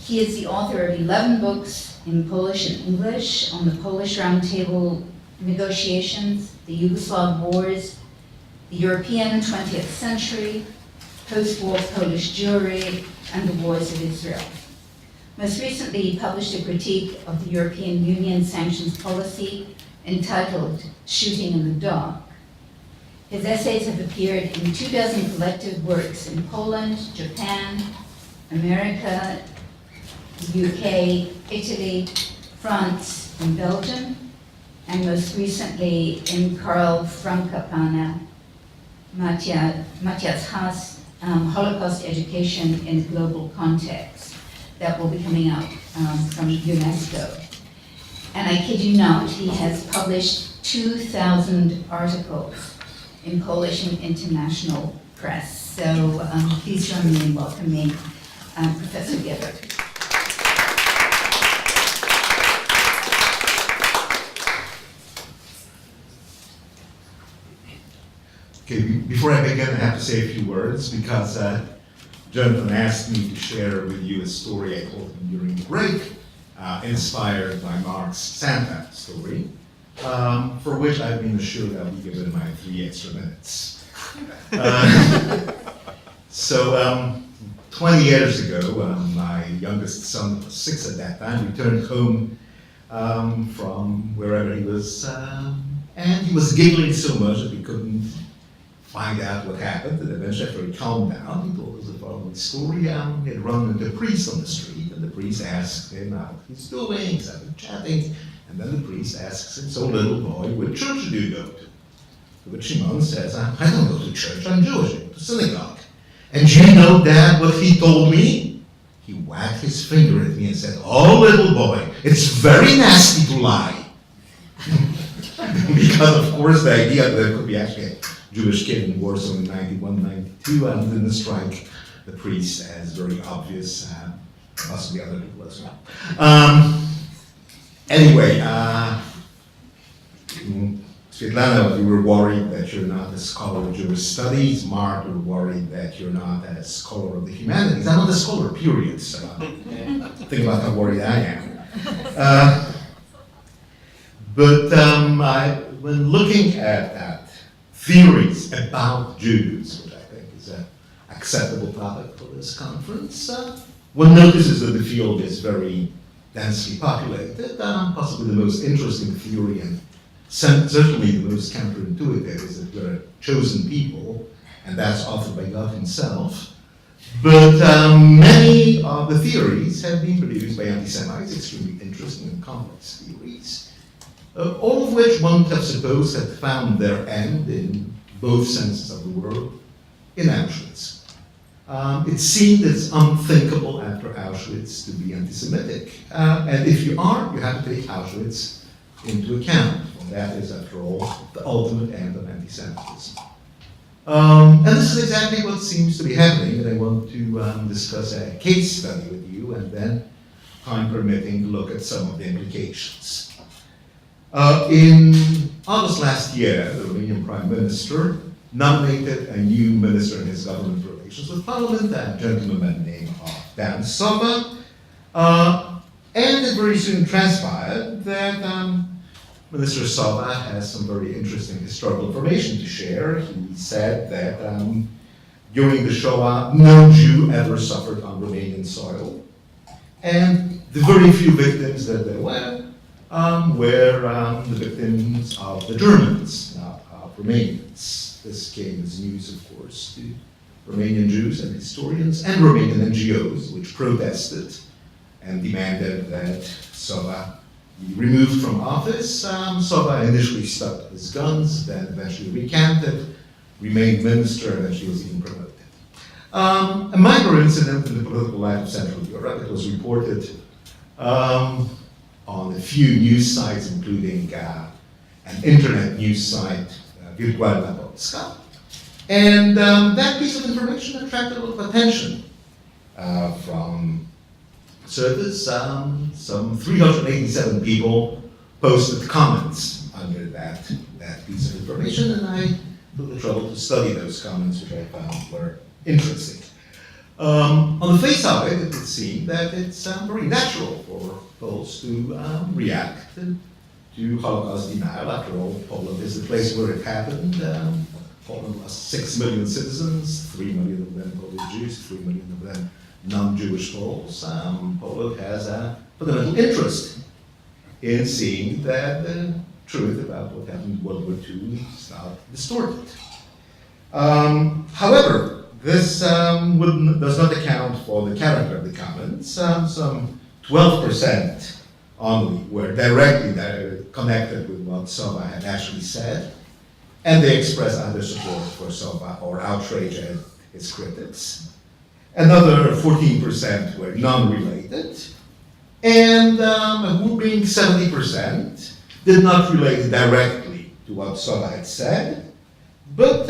[SPEAKER 2] He is the author of 11 books in Polish and English on the Polish Roundtable negotiations, the Yugoslav Wars, the European 20th century, post-war Polish Jewry, and the wars of Israel. Most recently, he published a critique of the European Union sanctions policy entitled Shooting in the Dark. His essays have appeared in 24 collective works in Poland, Japan, America, UK, Italy, France, and Belgium, and most recently in Karl Frankopana, Matthias Haas, Holocaust Education in a Global Context, that will be coming out from UNESCO. And I kid you not, he has published 2,000 articles in Polish and international press. So please join me in welcoming Professor Gebert.
[SPEAKER 6] Okay, before I begin, I have to say a few words because Jonathan asked me to share with you a story I told him during the break, inspired by Marx's Santa story, for which I've been assured I'll be given my 3 extra minutes. 20 years ago, my youngest son was 6 at that time, returned home from wherever he was, and he was giggling so much that we couldn't find out what happened, and eventually after he calmed down, he told us the following story. He had run into a priest on the street, and the priest asked him how he's doing, he's having chatting, and then the priest asks him, so little boy, which church do you go to? To which Shimon says, I don't go to church, I'm Jewish, I go to synagogue. And you know, Dad, what he told me? He wagged his finger at me and said, oh, little boy, it's very nasty to lie. Because, of course, the idea that there could be actually a Jewish kid in Warsaw in 91, 92, didn't strike the priest as very obvious, possibly other people as well. Anyway, Svetlana, you were worried that you're not a scholar of Jewish studies. Mark, you were worried that you're not a scholar of the humanities. I'm not a scholar, period, so think about how worried I am. When looking at theories about Jews, which I think is an acceptable topic for this conference, one notices that the field is very densely populated. Possibly the most interesting theory, and certainly the most counterintuitive, is that we're a chosen people, and that's authored by God himself. But many of the theories have been produced by anti-Semites, extremely interesting and complex theories. All of which one would have supposed had found their end, in both senses of the word, in Auschwitz. It seemed it's unthinkable after Auschwitz to be anti-Semitic. And if you are, you have to take Auschwitz into account. And that is, after all, the ultimate end of anti-Semitism. And this is exactly what seems to be happening, and I want to discuss a case study with you, and then, time permitting, look at some of the implications. In August last year, the Romanian Prime Minister nominated a new minister in his government relations with Parliament, a gentleman by the name of Dan Sova, and it very soon transpired that Minister Sova has some very interesting historical information to share. He said that during the Shoah, no Jew ever suffered on Romanian soil, and the very few victims that there were the victims of the Germans, not of Romanians. This came as news, of course, to Romanian Jews and historians and Romanian NGOs, which protested and demanded that Sova be removed from office. Sova initially stuck to his guns, then eventually recanted, remained minister, and eventually was even promoted. A minor incident in the political life of Central Europe. It was reported on a few news sites, including an internet news site, Wirtualna Polska. And that piece of information attracted a lot of attention from surface. Some 387 people posted comments under that piece of information, and I took the trouble to study those comments, which I found were interesting. On the face of it, it would seem that it's very natural for Poles to react to Holocaust denial. After all, Poland is the place where it happened. Poland lost 6 million citizens, 3 million of them Polish Jews, 3 million of them non-Jewish Poles. Poland has a fundamental interest in seeing that the truth about what happened in World War II is not distorted. However, this does not account for the character of the comments. Some 12% only were directly connected with what Sowa had actually said, and they expressed either support for Sowa or outrage at his critics. Another 14% were non-related, and a whooping 70% did not relate directly to what Sowa had said, but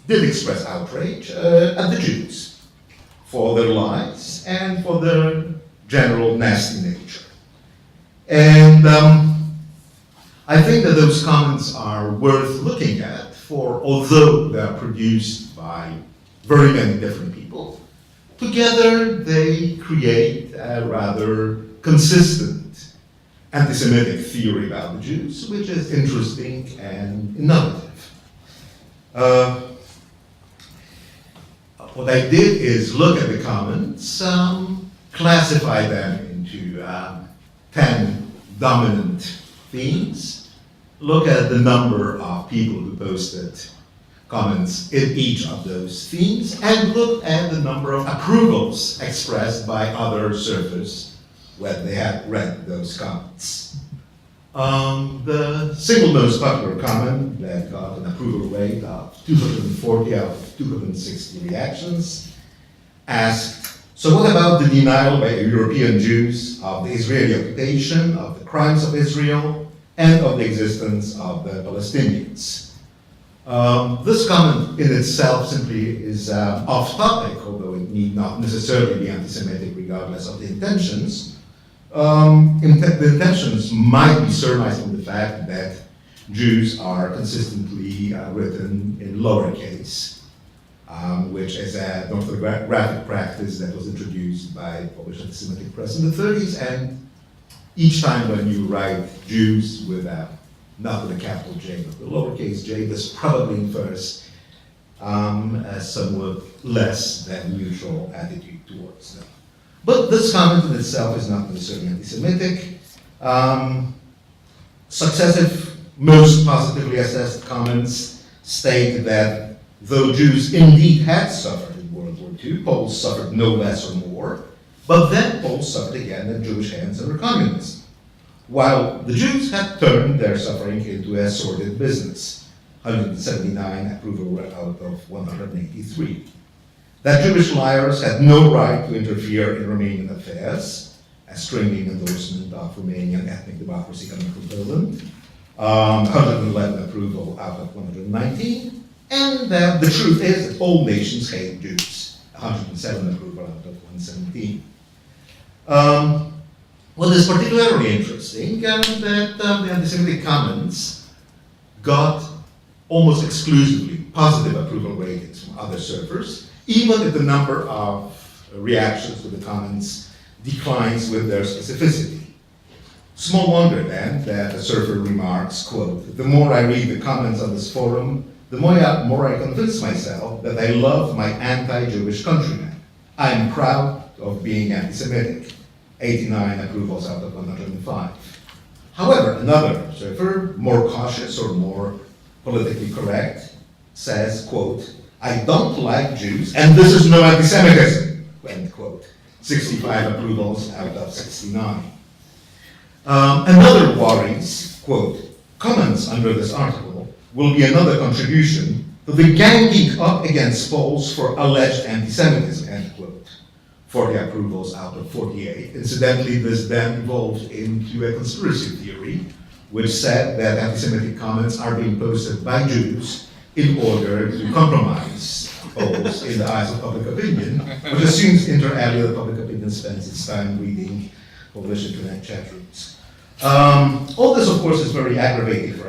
[SPEAKER 6] did express outrage at the Jews for their lies and for their general nasty nature. And I think that those comments are worth looking at, for although they are produced by very many different people, together they create a rather consistent anti-Semitic theory about the Jews, which is interesting and innovative. What I did is look at the comments, classify them into 10 dominant themes, look at the number of people who posted comments in each of those themes, and look at the number of approvals expressed by other surfers when they had read those comments. The single most popular comment that got an approval rate of 240 out of 260 reactions asked, so what about the denial by European Jews of the Israeli occupation, of the crimes of Israel, and of the existence of the Palestinians? This comment in itself simply is off topic, although it need not necessarily be anti-Semitic regardless of the intentions. The intentions might be surmised from the fact that Jews are consistently written in lowercase, which is an orthographic practice that was introduced by Polish anti-Semitic press in the 30s, and each time when you write Jews not with a capital J, but the lowercase j, this probably infers a somewhat less than neutral attitude towards them. But this comment in itself is not necessarily anti-Semitic. Successive, most positively assessed comments state that though Jews indeed had suffered in World War II, Poles suffered no less or more, but then Poles suffered again at Jewish hands under communism, while the Jews had turned their suffering into a sordid business, 179 approval out of 183. That Jewish liars had no right to interfere in Romanian affairs, a stringing endorsement of Romanian ethnic democracy coming from Poland, 111 approval out of 119, and that the truth is that all nations hate Jews, 107 approval out of 117. What is particularly interesting is that the anti-Semitic comments got almost exclusively positive approval ratings from other surfers, even if the number of reactions to the comments declines with their specificity. Small wonder then that a surfer remarks, quote, the more I read the comments on this forum, the more I convince myself that I love my anti-Jewish countrymen. I am proud of being anti-Semitic. 89 approvals out of 105. However, another surfer, more cautious or more politically correct, says, quote, I don't like Jews, and this is no anti-Semitism, end quote. 65 approvals out of 69. Another worries, quote, comments under this article will be another contribution the ganging up against Poles for alleged anti-Semitism, end quote. 40 approvals out of 48. Incidentally, this then evolved into a conspiracy theory, which said that anti-Semitic comments are being posted by Jews in order to compromise Poles in the eyes of public opinion, which assumes inter alia that public opinion spends its time reading Polish internet chat rooms. All this, of course, is very aggravating for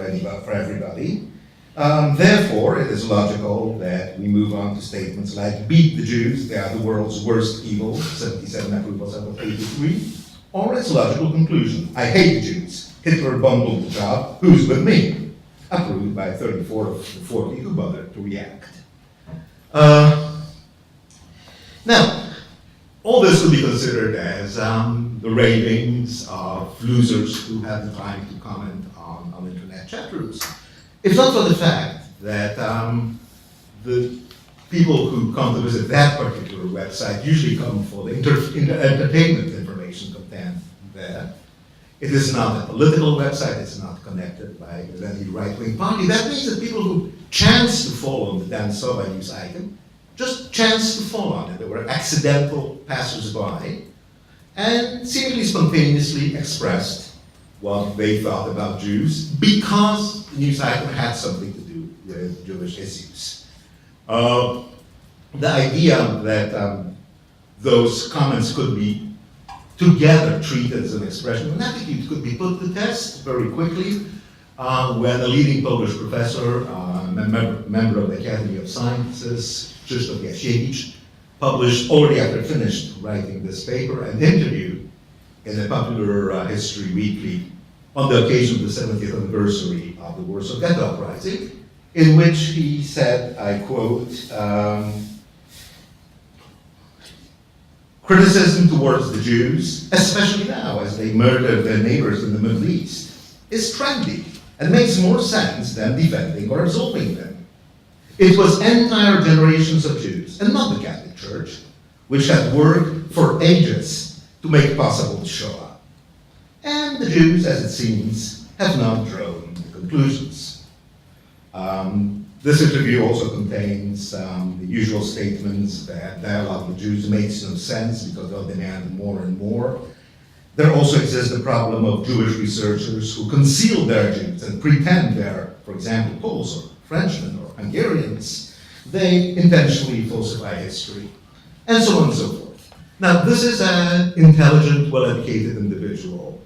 [SPEAKER 6] everybody. Therefore, it is logical that we move on to statements like, beat the Jews, they are the world's worst evil, 77 approvals out of 83, or its logical conclusion, I hate the Jews, Hitler bundled the job, who's with me? Approved by 34 of the 40 who bothered to react. Now, all this could be considered as the ravings of losers who have the time to comment on internet chat rooms. If not for the fact that the people who come to visit that particular website usually come for the entertainment information content there. It is not a political website, it's not connected by any right-wing party. That means that people who chance to fall on the Dan Sova news item just chance to fall on it. They were accidental passers-by and seemingly spontaneously expressed what they thought about Jews because the news item had something to do with Jewish issues. The idea that those comments could be together treated as an expression of an attitude could be put to test very quickly when a leading Polish professor, member of the Academy of Sciences, Krzysztof Jasiewicz, published, already after finished writing this paper, an interview in a popular history weekly on the occasion of the 70th anniversary of the Warsaw Ghetto Uprising, in which he said, I quote, criticism towards the Jews, especially now as they murder their neighbors in the Middle East, is trendy and makes more sense than defending or absolving them. It was entire generations of Jews, and not the Catholic Church, which had worked for ages to make possible the Shoah. And the Jews, as it seems, have not drawn the conclusions. This interview also contains the usual statements that dialogue with Jews makes no sense because they'll demand more and more. There also exists the problem of Jewish researchers who conceal their Jews and pretend they're, for example, Poles or Frenchmen or Hungarians. They intentionally falsify history, and so on and so forth. Now, this is an intelligent, well-educated individual.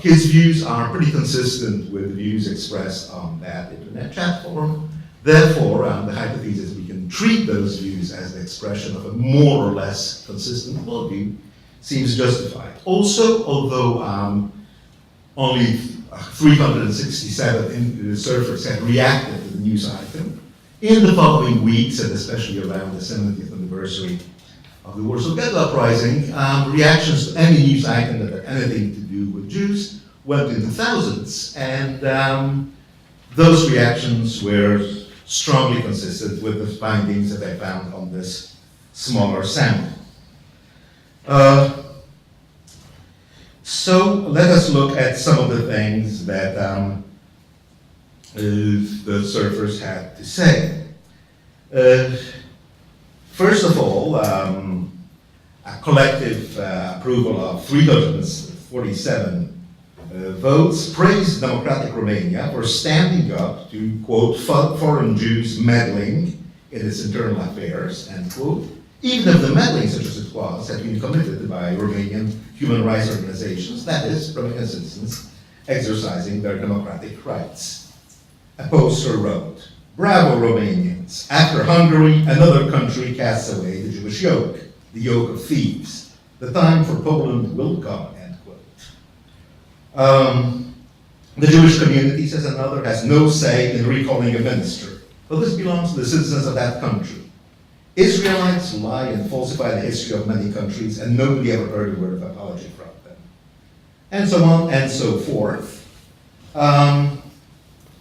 [SPEAKER 6] His views are pretty consistent with the views expressed on that internet chat forum. Therefore, the hypothesis we can treat those views as the expression of a more or less consistent worldview seems justified. Also, although only 367 surfers had reacted to the news item, in the following weeks, and especially around the 70th anniversary of the Warsaw Ghetto Uprising, reactions to any news item that had anything to do with Jews went into thousands, and those reactions were strongly consistent with the findings that I found on this smaller sample. So let us look at some of the things that the surfers had to say. First of all, a collective approval of 347 votes praised democratic Romania for standing up to, quote, foreign Jews meddling in its internal affairs, end quote, even if the meddling, such as it was, had been committed by Romanian human rights organizations, that is, Romanian citizens exercising their democratic rights. A poster wrote, "Bravo, Romanians! After Hungary, another country casts away the Jewish yoke, the yoke of thieves. The time for Poland will come," end quote. The Jewish community, says another, has no say in recalling a minister, but this belongs to the citizens of that country. Israelites lie and falsify the history of many countries, and nobody ever heard a word of apology from them. And so on and so forth,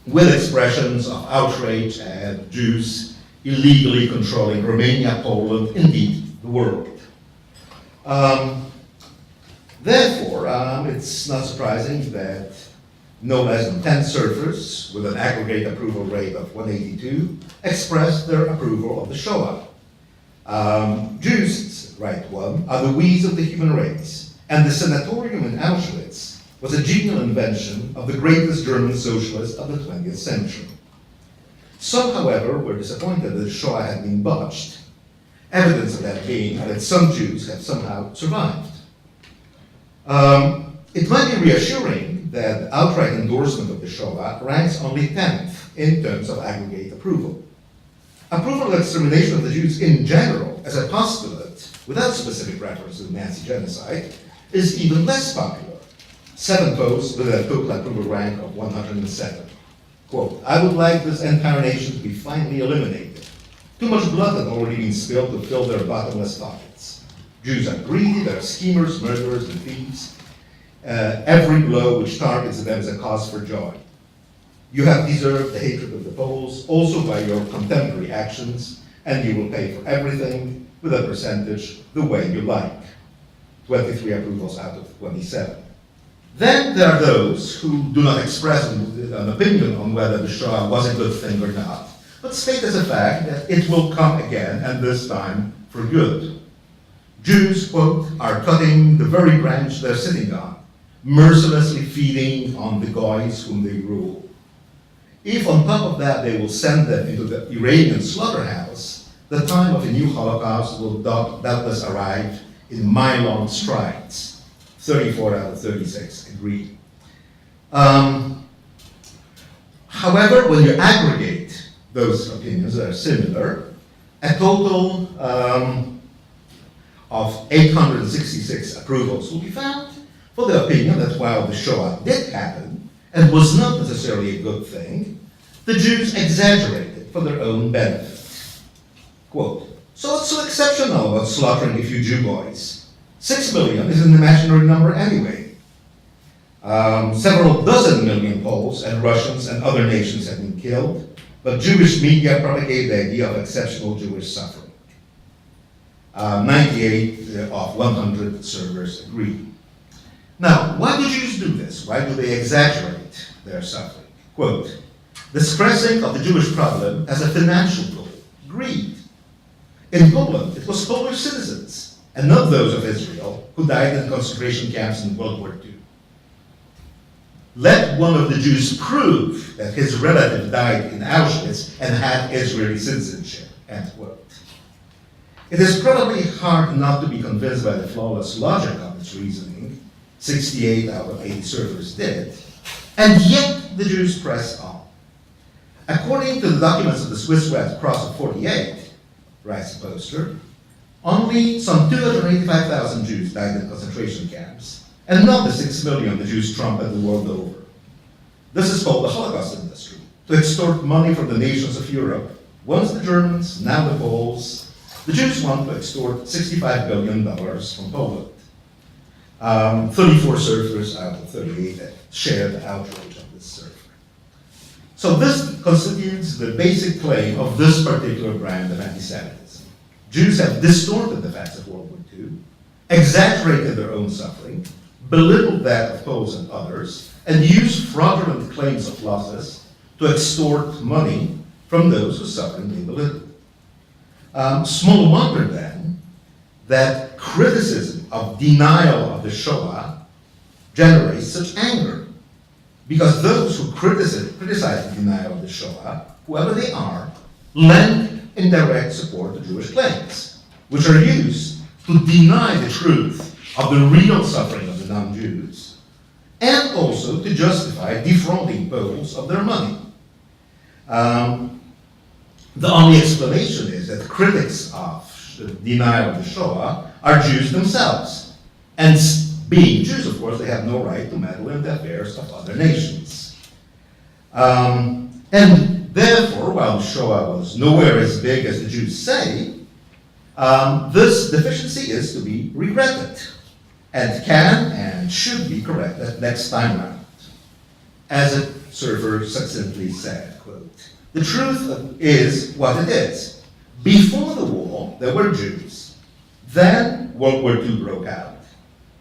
[SPEAKER 6] with expressions of outrage at Jews illegally controlling Romania, Poland, indeed the world. Therefore, it's not surprising that no less than 10 surfers, with an aggregate approval rate of 182, expressed their approval of the Shoah. Jews, write one, are the weeds of the human race, and the sanatorium in Auschwitz was a genial invention of the greatest German socialist of the 20th century. Some, however, were disappointed that the Shoah had been botched, evidence of that being that some Jews have somehow survived. It might be reassuring that outright endorsement of the Shoah ranks only 10th in terms of aggregate approval. Approval of extermination of the Jews in general, as a postulate, without specific reference to the Nazi genocide, is even less popular. 7 votes with a total approval rank of 107. Quote, I would like this entire nation to be finally eliminated. Too much blood had already been spilled to fill their bottomless pockets. Jews are greedy, they're schemers, murderers, and thieves. Every blow which targets them is a cause for joy. You have deserved the hatred of the Poles, also by your contemporary actions, and you will pay for everything with a percentage the way you like. 23 approvals out of 27. Then there are those who do not express an opinion on whether the Shoah was a good thing or not, but state as a fact that it will come again, and this time for good. Jews, quote, are cutting the very branch they're sitting on, mercilessly feeding on the goys whom they rule. If on top of that they will send them into the Iranian slaughterhouse, the time of a new Holocaust will doubtless arrive in mile-long strides. 34 out of 36 agree. However, when you aggregate those opinions that are similar, a total of 866 approvals will be found for the opinion that while the Shoah did happen and was not necessarily a good thing, the Jews exaggerated for their own benefit. Quote, so what's so exceptional about slaughtering a few Jew boys? 6 million is an imaginary number anyway. Several dozen million Poles and Russians and other nations have been killed, but Jewish media propagate the idea of exceptional Jewish suffering. 98 of 100 servers agree. Now, why do Jews do this? Why do they exaggerate their suffering? Quote, the stressing of the Jewish problem as a financial goal, greed. In Poland, it was Polish citizens, and not those of Israel, who died in concentration camps in World War II. Let one of the Jews prove that his relative died in Auschwitz and had Israeli citizenship, end quote. It is probably hard not to be convinced by the flawless logic of its reasoning. 68 out of 80 servers did, and yet the Jews pressed on. According to the documents of the Swiss Red Cross of 48, writes the poster, only some 285,000 Jews died in concentration camps, and not the 6 million the Jews trumpet the world over. This is called the Holocaust industry, to extort money from the nations of Europe. Once the Germans, now the Poles, the Jews want to extort $65 billion from Poland. 34 surfers out of 38 shared the outrage of this surfer. So this constitutes the basic claim of this particular brand of anti-Semitism. Jews have distorted the facts of World War II, exaggerated their own suffering, belittled that of Poles and others, and used fraudulent claims of losses to extort money from those whose suffering they belittled. Small wonder then that criticism of denial of the Shoah generates such anger, because those who criticize the denial of the Shoah, whoever they are, lend in direct support to Jewish claims, which are used to deny the truth of the real suffering of the non-Jews, and also to justify defrauding Poles of their money. The only explanation is that critics of the denial of the Shoah are Jews themselves, and being Jews, of course, they have no right to meddle in the affairs of other nations. And therefore, while the Shoah was nowhere as big as the Jews say, this deficiency is to be regretted, and can and should be corrected next time round. As a server succinctly said, quote, the truth is what it is. Before the war, there were Jews. Then World War II broke out.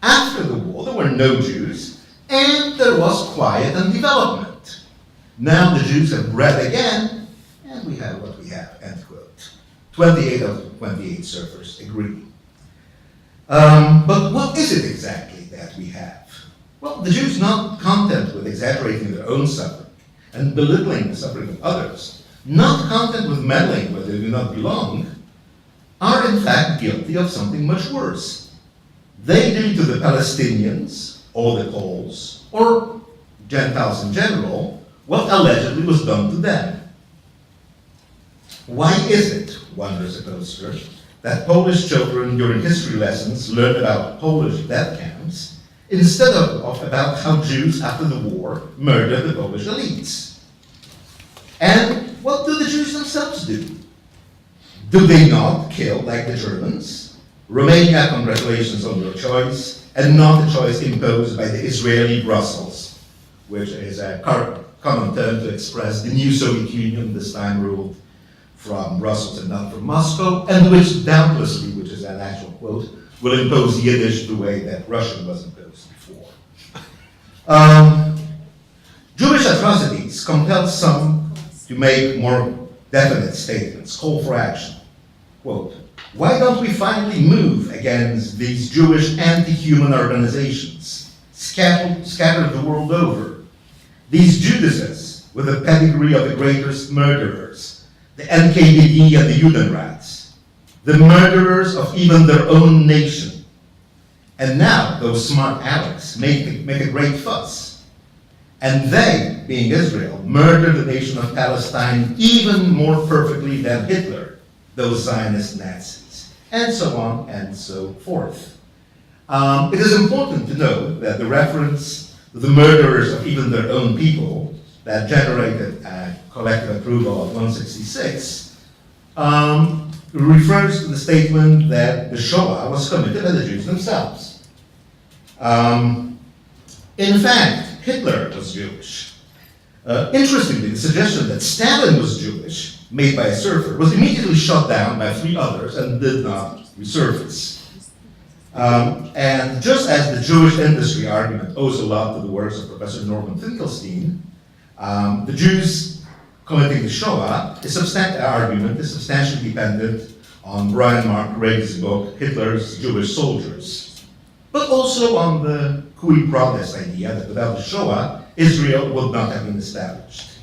[SPEAKER 6] After the war, there were no Jews, and there was quiet and development. Now the Jews have bred again, and we have what we have, end quote. 28 of 28 surfers agree. But what is it exactly that we have? Well, the Jews, not content with exaggerating their own suffering and belittling the suffering of others, not content with meddling where they do not belong, are in fact guilty of something much worse. They do to the Palestinians, or the Poles, or Gentiles in general, what allegedly was done to them. Why is it, wonders a poster, that Polish children during history lessons learn about Polish death camps instead of about how Jews after the war murdered the Polish elites? And what do the Jews themselves do? Do they not kill like the Germans? Romania, congratulations on your choice, and not a choice imposed by the Israeli Brussels, which is a common term to express the new Soviet Union, this time ruled from Brussels and not from Moscow, and which doubtlessly, which is an actual quote, will impose Yiddish the way that Russian was imposed before. Jewish atrocities compel some to make more definite statements, call for action. Quote, why don't we finally move against these Jewish anti-human organizations scattered the world over? These Judases with the pedigree of the greatest murderers, the NKVD and the Judenrats, the murderers of even their own nation. And now those smart Alecs make a great fuss. And they, being Israel, murder the nation of Palestine even more perfectly than Hitler, those Zionist Nazis, and so on and so forth. It is important to note that the reference to the murderers of even their own people that generated a collective approval of 166 refers to the statement that the Shoah was committed by the Jews themselves. In fact, Hitler was Jewish. Interestingly, the suggestion that Stalin was Jewish, made by a surfer, was immediately shot down by 3 others and did not resurface. And just as the Jewish industry argument owes a lot to the works of Professor Norman Finkelstein, the Jews committing the Shoah argument is substantially dependent on Brian Mark Craig's book, Hitler's Jewish Soldiers, but also on the Kui protest idea that without the Shoah, Israel would not have been established.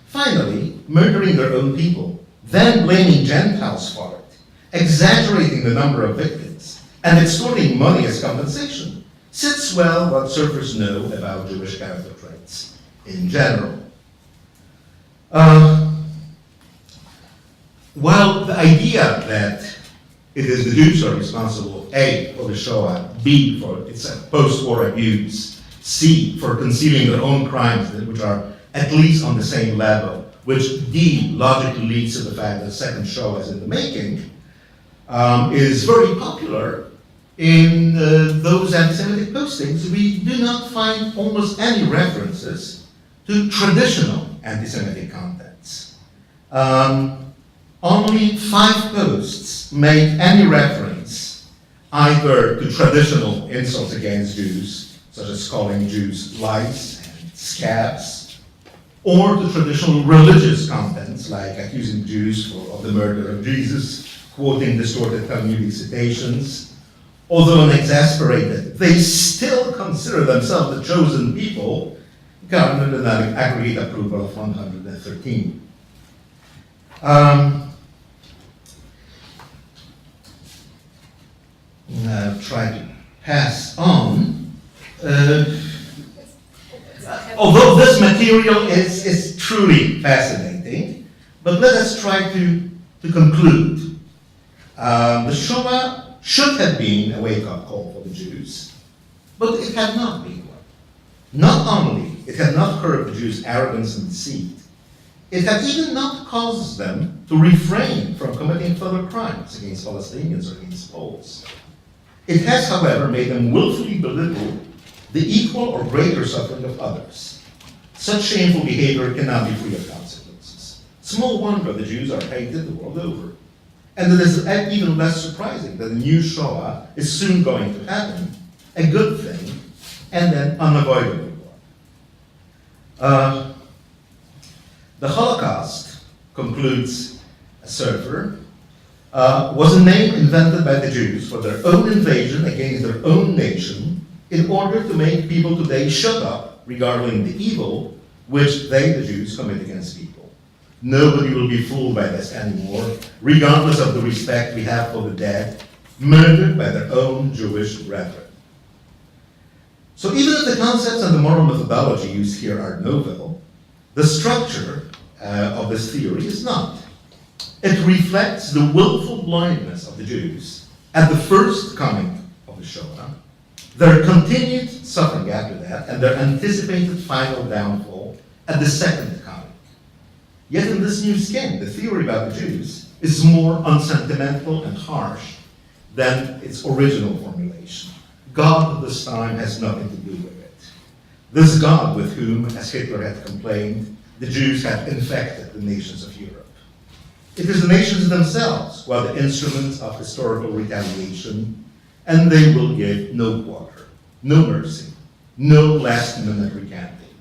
[SPEAKER 6] Finally, murdering their own people, then blaming Gentiles for it, exaggerating the number of victims, and extorting money as compensation, sits well what surfers know about Jewish character traits in general. While the idea that it is the Jews who are responsible, A, for the Shoah, B, for its post-war abuse, C, for concealing their own crimes, which are at least on the same level, which D, logically leads to the fact that the second Shoah is in the making, is very popular in those anti-Semitic postings. We do not find almost any references to traditional anti-Semitic contents. Only 5 posts make any reference either to traditional insults against Jews, such as calling Jews lice and scabs, or to traditional religious contents, like accusing Jews of the murder of Jesus, quoting distorted Talmudic citations. Although unexasperated, they still consider themselves the chosen people, garnered an aggregate approval of 113. I'll try to pass on. Although this material is truly fascinating, but let us try to conclude. The Shoah should have been a wake-up call for the Jews, but it had not been one. Not only it had not curbed the Jews' arrogance and deceit, it had even not caused them to refrain from committing further crimes against Palestinians or against Poles. It has, however, made them willfully belittle the equal or greater suffering of others. Such shameful behavior cannot be free of consequences. Small wonder the Jews are hated the world over. And it is even less surprising that a new Shoah is soon going to happen, a good thing, and then unavoidable. The Holocaust, concludes a surfer, was a name invented by the Jews for their own invasion against their own nation in order to make people today shut up regarding the evil which they, the Jews, commit against people. Nobody will be fooled by this anymore, regardless of the respect we have for the dead, murdered by their own Jewish brethren. So even if the concepts and the moral methodology used here are novel, the structure of this theory is not. It reflects the willful blindness of the Jews at the first coming of the Shoah, their continued suffering after that, and their anticipated final downfall at the second coming. Yet in this new skin, the theory about the Jews is more unsentimental and harsh than its original formulation. God this time has nothing to do with it. This God with whom, as Hitler had complained, the Jews have infected the nations of Europe. It is the nations themselves who are the instruments of historical retaliation, and they will give no quarter, no mercy, no last-minute recanting,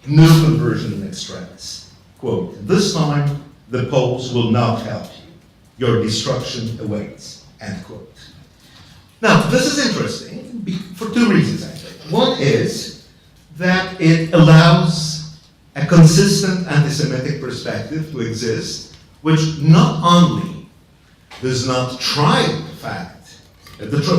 [SPEAKER 6] no conversion in extremis. Quote, "This time the Poles will not help you. Your destruction awaits," end quote. Now, this is interesting for two reasons, I think. One is that it allows a consistent anti-Semitic perspective to exist, which not only does not try to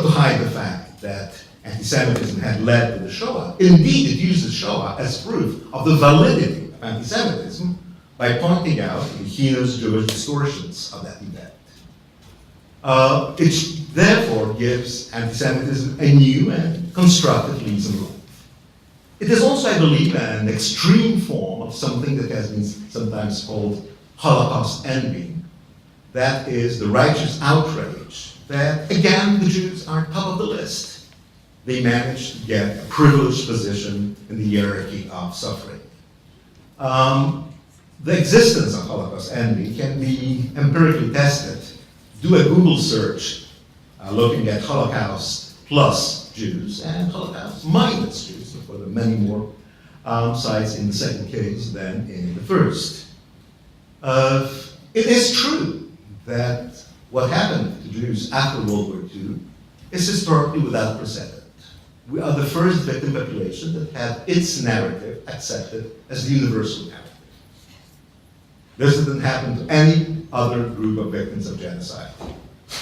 [SPEAKER 6] hide the fact that anti-Semitism had led to the Shoah. Indeed, it uses Shoah as proof of the validity of anti-Semitism by pointing out the heinous Jewish distortions of that event. It therefore gives anti-Semitism a new and constructive lease on life. It is also, I believe, an extreme form of something that has been sometimes called Holocaust envy. That is the righteous outrage that, again, the Jews are top of the list. They managed to get a privileged position in the hierarchy of suffering. The existence of Holocaust envy can be empirically tested. Do a Google search looking at Holocaust plus Jews and Holocaust minus Jews. For the many more sites in the second case than in the first. It is true that what happened to Jews after World War II is historically without precedent. We are the first victim population that had its narrative accepted as the universal narrative. This didn't happen to any other group of victims of genocide.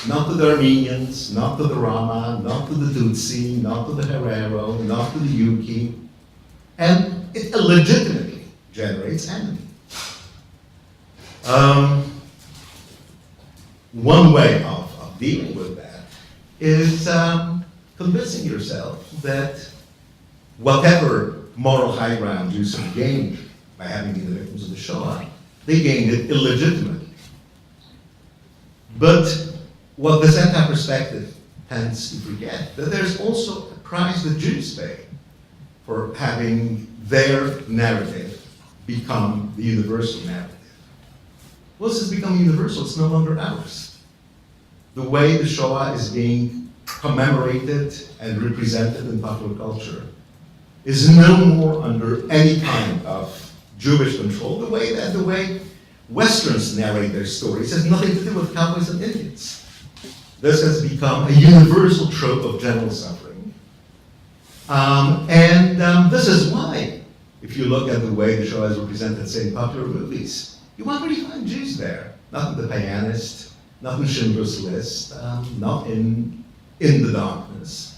[SPEAKER 6] Not to the Armenians, not to the Roma, not to the Tutsi, not to the Herero, not to the Yuki. And it illegitimately generates envy. One way of dealing with that is convincing yourself that whatever moral high ground Jews have gained by having been the victims of the Shoah, they gained it illegitimately. But what this anti-perspective tends to forget, that there's also a price that Jews pay for having their narrative become the universal narrative. Once it's become universal, it's no longer ours. The way the Shoah is being commemorated and represented in popular culture is no more under any kind of Jewish control. The way Westerns narrate their stories has nothing to do with cowboys and Indians. This has become a universal trope of general suffering. This is why, if you look at the way the Shoah is represented, say, in popular movies, you won't really find Jews there. Not in The Pianist, not in Schindler's List, not in The Darkness.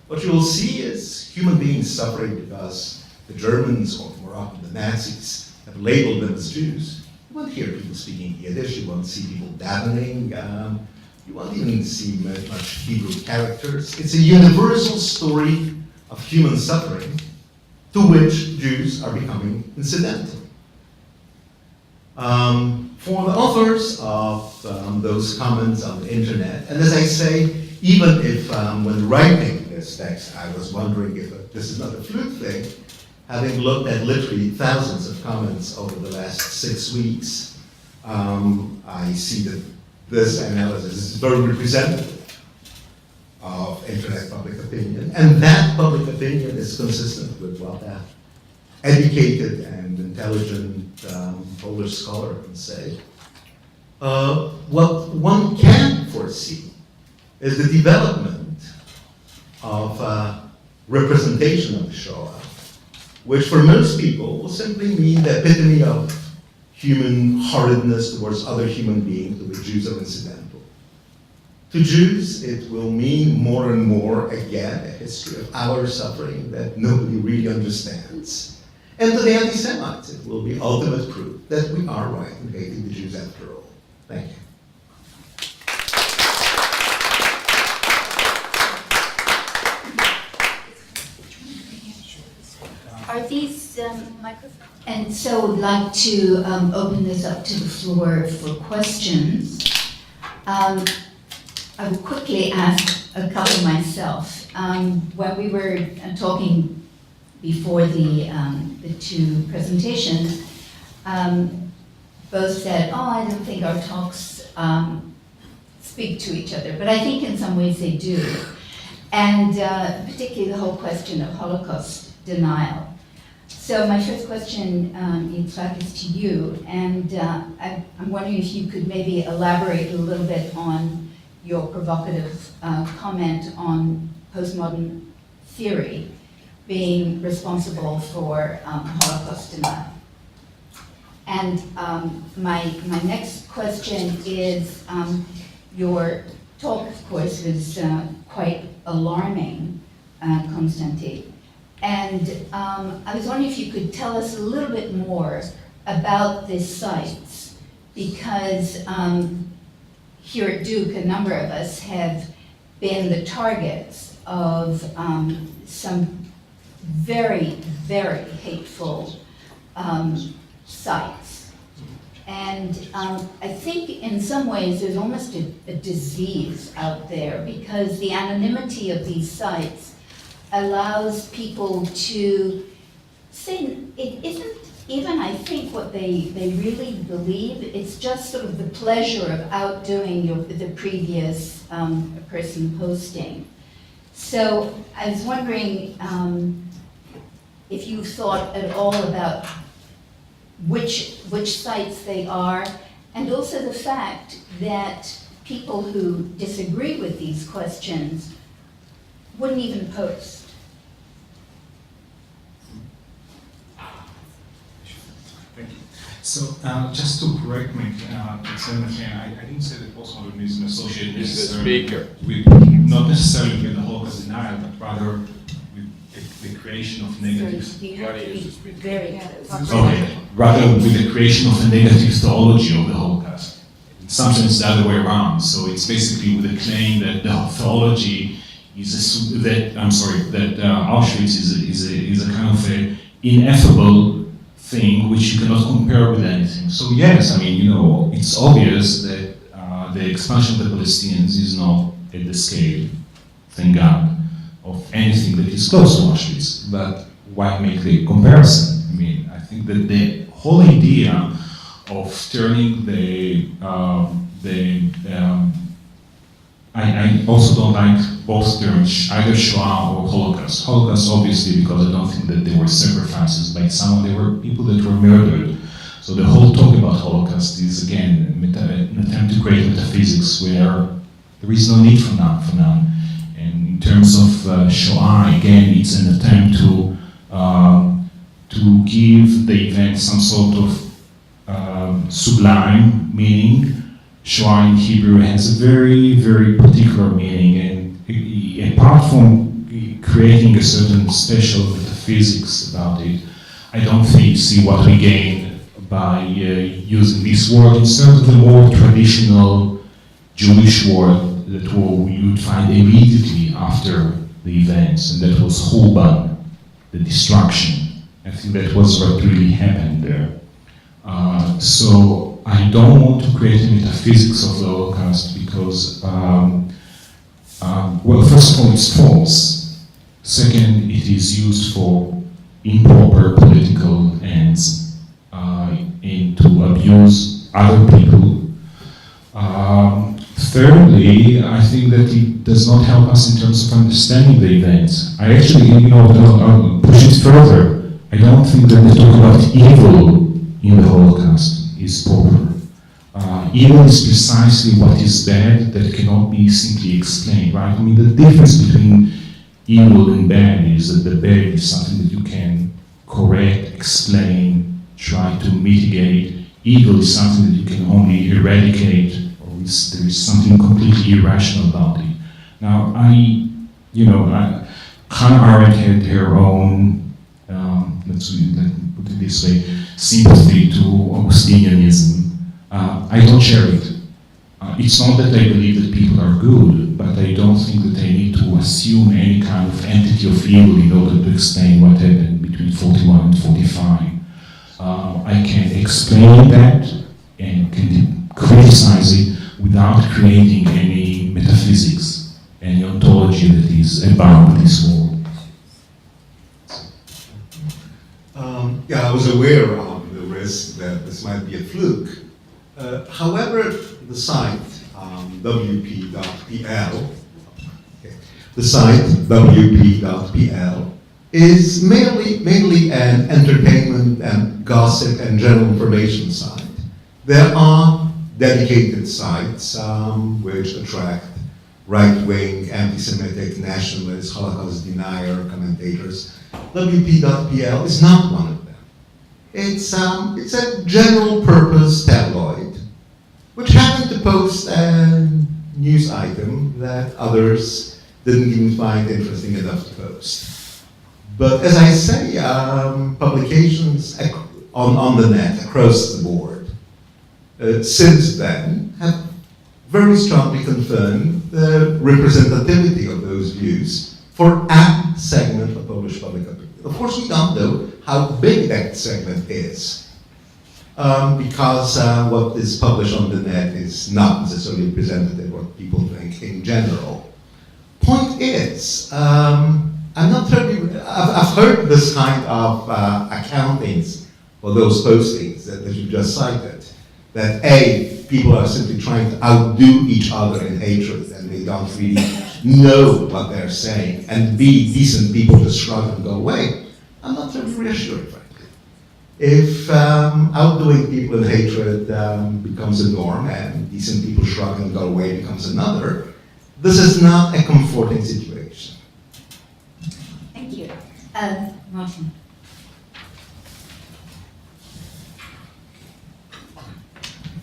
[SPEAKER 6] What you will see is human beings suffering because the Germans, or more often the Nazis, have labeled them as Jews. You won't hear people speaking Yiddish, you won't see people davening, you won't even see much Hebrew characters. It's a universal story of human suffering to which Jews are becoming incidental. For the authors of those comments on the internet, and as I say, even if when writing this text, I was wondering if this is not a fluke thing, having looked at literally thousands of comments over the last 6 weeks, I see that this analysis is very representative of internet public opinion, and that public opinion is consistent with what educated and intelligent Polish scholar can say, what one can foresee is the development of representation of the Shoah, which for most people will simply mean the epitome of human horridness towards other human beings, to which Jews are incidental. To Jews, it will mean more and more, again, a history of our suffering that nobody really understands. And to the anti-Semites, it will be ultimate proof that we are right in hating the Jews after all. Thank you.
[SPEAKER 2] Are these microphones? And so I'd like to open this up to the floor for questions. I will quickly ask a couple myself. When we were talking before the two presentations, both said, oh, I don't think our talks speak to each other, but I think in some ways they do. And particularly the whole question of Holocaust denial. So my first question, Yitzhak, is to you, and I'm wondering if you could maybe elaborate a little bit on your provocative comment on postmodern theory being responsible for Holocaust denial. And my next question is, your talk, of course, was quite alarming, Konstantin. And I was wondering if you could tell us a little bit more about these sites, because here at Duke, a number of us have been the targets of some very, very hateful sites. And I think in some ways there's almost a disease out there, because the anonymity of these sites allows people to say it isn't even, I think, what they really believe. It's just sort of the pleasure of outdoing the previous person posting. So I was wondering if you thought at all about which sites they are, and also the fact that people who disagree with these questions wouldn't even post.
[SPEAKER 3] Thank you. So just to correct me, I didn't say that postmodernism associated necessarily not necessarily with the Holocaust denial, but rather with the creation of negative. Okay, rather with the creation of a negative theology of the Holocaust. In some sense, the other way around. So it's basically with the claim that the theology is that Auschwitz is a kind of a ineffable thing which you cannot compare with anything. So yes, I mean, it's obvious that the expulsion of the Palestinians is not at the scale, thank God, of anything that is close to Auschwitz. But why make the comparison? I mean, I think that the whole idea of turning I also don't like both terms, either Shoah or Holocaust. Holocaust, obviously, because I don't think that there were sacrifices by someone, there were people that were murdered. So the whole talk about Holocaust is, again, an attempt to create metaphysics where there is no need for none. And in terms of Shoah, again, it's an attempt to give the event some sort of sublime meaning. Shoah in Hebrew has a very, very particular meaning, and apart from creating a certain special metaphysics about it, I don't see what we gain by using this word instead of the more traditional Jewish word that you would find immediately after the events, and that was Churban, the destruction. I think that was what really happened there. So I don't want to create a metaphysics of the Holocaust because, well, first of all, it's false. Second, it is used for improper political ends, and to abuse other people. Thirdly, I think that it does not help us in terms of understanding the events. I actually, I'll push it further. I don't think that the talk about evil in the Holocaust is proper. Evil is precisely what is bad that cannot be simply explained, right? I mean, the difference between evil and bad is that the bad is something that you can correct, explain, try to mitigate. Evil is something that you can only eradicate, or there is something completely irrational about it. Now, Hannah Arendt had her own, let me put it this way, sympathy to Augustinianism. I don't share it. It's not that I believe that people are good, but I don't think that they need to assume any kind of entity of evil in order to explain what happened between 41 and 45. I can explain that and can criticize it without creating any metaphysics, any ontology that is about this world.
[SPEAKER 6] Yeah, I was aware of the risk that this might be a fluke. However, the site wp.pl, is mainly an entertainment and gossip and general information site. There are dedicated sites which attract right-wing, anti-Semitic, nationalist, Holocaust denier commentators. WP.pl is not one of them. It's a general purpose tabloid which happened to post a news item that others didn't even find interesting enough to post. But as I say, publications on the net across the board since then have very strongly confirmed the representativity of those views for a segment of Polish public opinion. Of course, we don't know how big that segment is, because what is published on the net is not necessarily representative of what people think in general. Point is, I'm not terribly, I've heard this kind of accountings for those postings that you just cited, that A, people are simply trying to outdo each other in hatred and they don't really know what they're saying, and B, decent people just shrug and go away. I'm not terribly reassured, frankly. If outdoing people in hatred becomes a norm and decent people shrug and go away becomes another, this is not a comforting situation.
[SPEAKER 2] Thank you. Martin.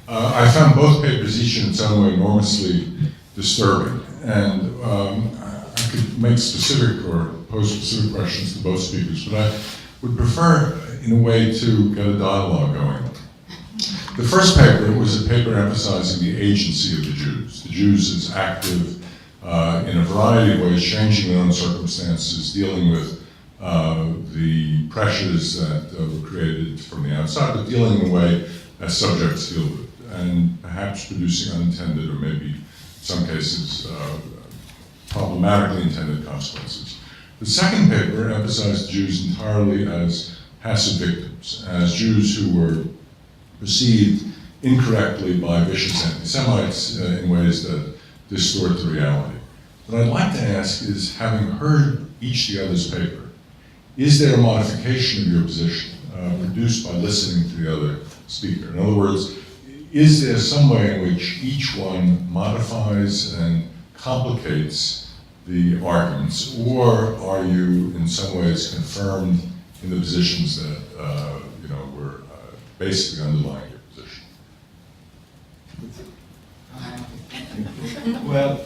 [SPEAKER 7] I found both papers, each in its own way, enormously disturbing. And I could make specific or pose specific questions to both speakers, but I would prefer, in a way, to get a dialogue going. The first paper was a paper emphasizing the agency of the Jews. The Jews as active in a variety of ways, changing their own circumstances, dealing with the pressures that were created from the outside, but dealing in a way as subjects deal with, and perhaps producing unintended or maybe, in some cases, problematically intended consequences. The second paper emphasized Jews entirely as passive victims, as Jews who were perceived incorrectly by vicious anti-Semites in ways that distort the reality. What I'd like to ask is, having heard each the other's paper, is there a modification of your position produced by listening to the other speaker? In other words, is there some way in which each one modifies and complicates the arguments, or are you in some ways confirmed in the positions that were basically underlying your position?
[SPEAKER 3] Well,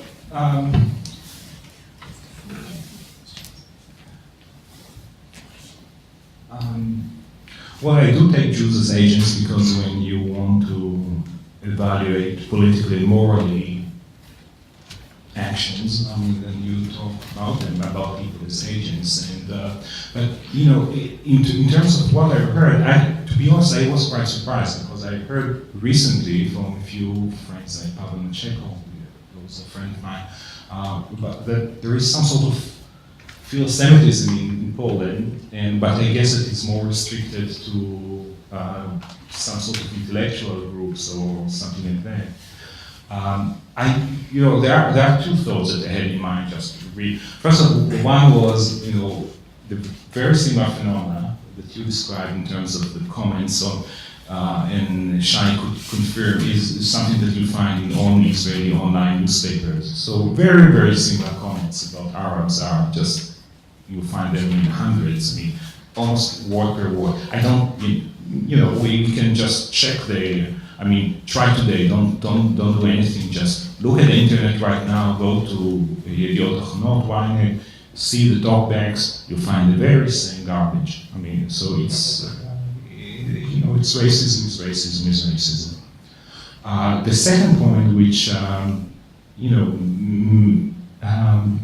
[SPEAKER 3] well, I do take Jews as agents because when you want to evaluate politically and morally actions, then you talk about them, about people as agents. And but in terms of what I heard, to be honest, I was quite surprised because I heard recently from a few friends, like Pavel Macheko, who was a friend of mine, but that there is some sort of philo-Semitism in Poland, but I guess it is more restricted to some sort of intellectual groups or something like that. There are two thoughts that I had in mind just to read. First of all, one was, the very similar phenomena that you described in terms of the comments on, and Shai could confirm, is something that you find in all Israeli online newspapers. So very, very similar comments about Arabs are just, you find them in hundreds, I mean, almost word per word. I don't, we can just check try today, don't do anything, just look at the internet right now, go to Yediot Achronot, Ynet, see the talkbacks, you'll find the very same garbage. I mean, so it's, it's racism is racism is racism. The second point, which,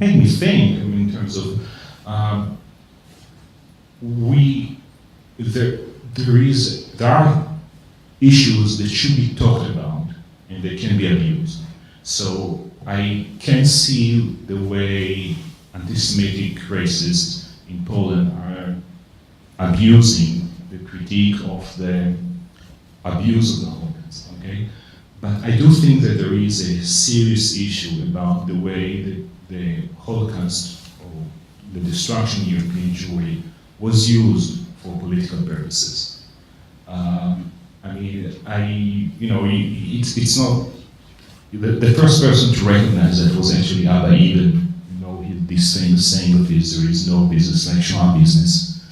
[SPEAKER 3] made me think, in terms of, there are issues that should be talked about and they can be abused. So I can see the way anti-Semitic racists in Poland are abusing the critique of the abuse of the Holocaust, okay? But I do think that there is a serious issue about the way that the Holocaust, or the destruction of European Jewry, was used for political purposes. It's not, the first person to recognize that was actually Abba Eban. This famous saying of his, there is no business like Shoah business.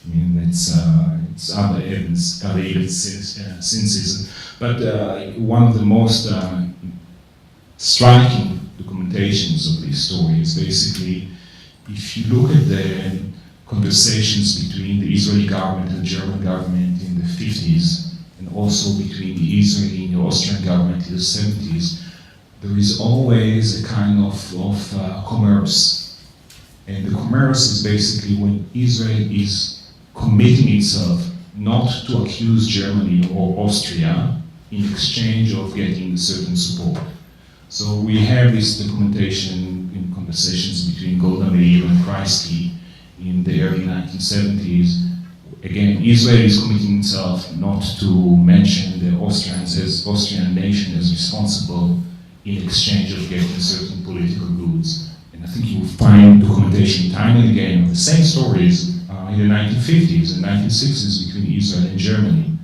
[SPEAKER 3] I mean, it's Abba Eban's cynicism. But one of the most striking documentations of this story is basically, if you look at the conversations between the Israeli government and the German government in the 50s, and also between the Israeli and the Austrian government in the 70s, there is always a kind of commerce. And the commerce is basically when Israel is committing itself not to accuse Germany or Austria in exchange of getting certain support. So we have this documentation in conversations between Golda Meir and Kreisky in the early 1970s. Again, Israel is committing itself not to mention the Austrian nation as responsible in exchange of getting certain political goods. And I think you will find documentation time and again of the same stories in the 1950s and 1960s between Israel and Germany.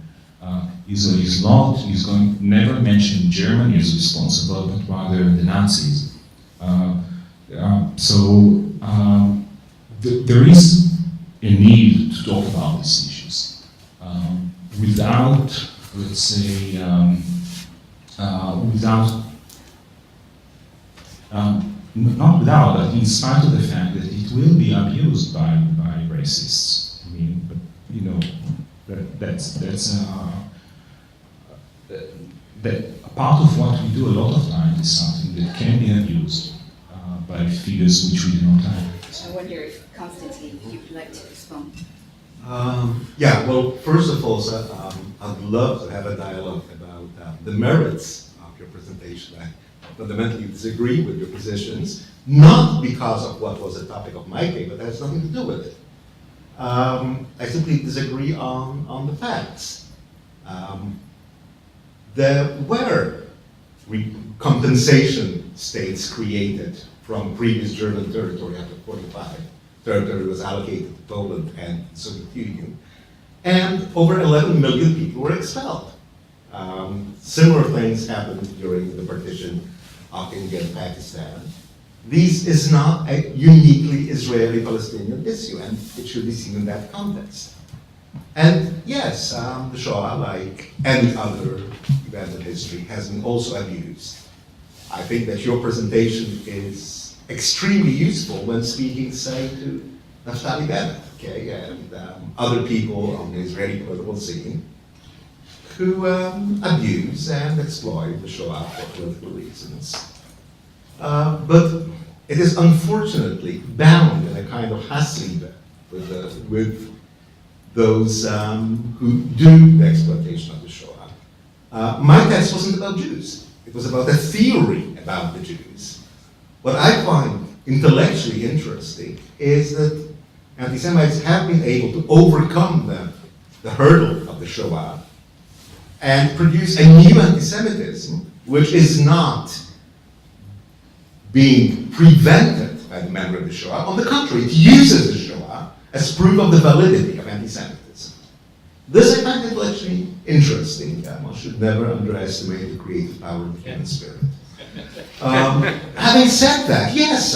[SPEAKER 3] Israel is never mention Germany as responsible, but rather the Nazis. There is a need to talk about these issues without, let's say, but in spite of the fact that it will be abused by racists. I mean, but that's that part of what we do a lot of times is something that can be abused by figures which we do not have.
[SPEAKER 2] I wonder if Constantine, if you'd like to respond.
[SPEAKER 6] Well, first of all, I'd love to have a dialogue about the merits of your presentation. I fundamentally disagree with your positions, not because of what was the topic of my paper, that has nothing to do with it. I simply disagree on the facts. There were compensation states created from previous German territory after 1945. Territory was allocated to Poland and the Soviet Union, and over 11 million people were expelled. Similar things happened during the partition of India and Pakistan. This is not a uniquely Israeli-Palestinian issue, and it should be seen in that context. And yes, the Shoah, like any other event in history, has been also abused. I think that your presentation is extremely useful when speaking, say, to Naftali Bennett, okay, and other people on the Israeli political scene who abuse and exploit the Shoah for political reasons. But it is unfortunately bound in a kind of Hassliebe with those who do the exploitation of the Shoah. My text wasn't about Jews. It was about a theory about the Jews. What I find intellectually interesting is that anti-Semites have been able to overcome the hurdle of the Shoah and produce a new anti-Semitism, which is not being prevented by the memory of the Shoah. On the contrary, it uses the Shoah as proof of the validity of anti-Semitism. This I find intellectually interesting. One should never underestimate the creative power of the human spirit. Having said that, yes,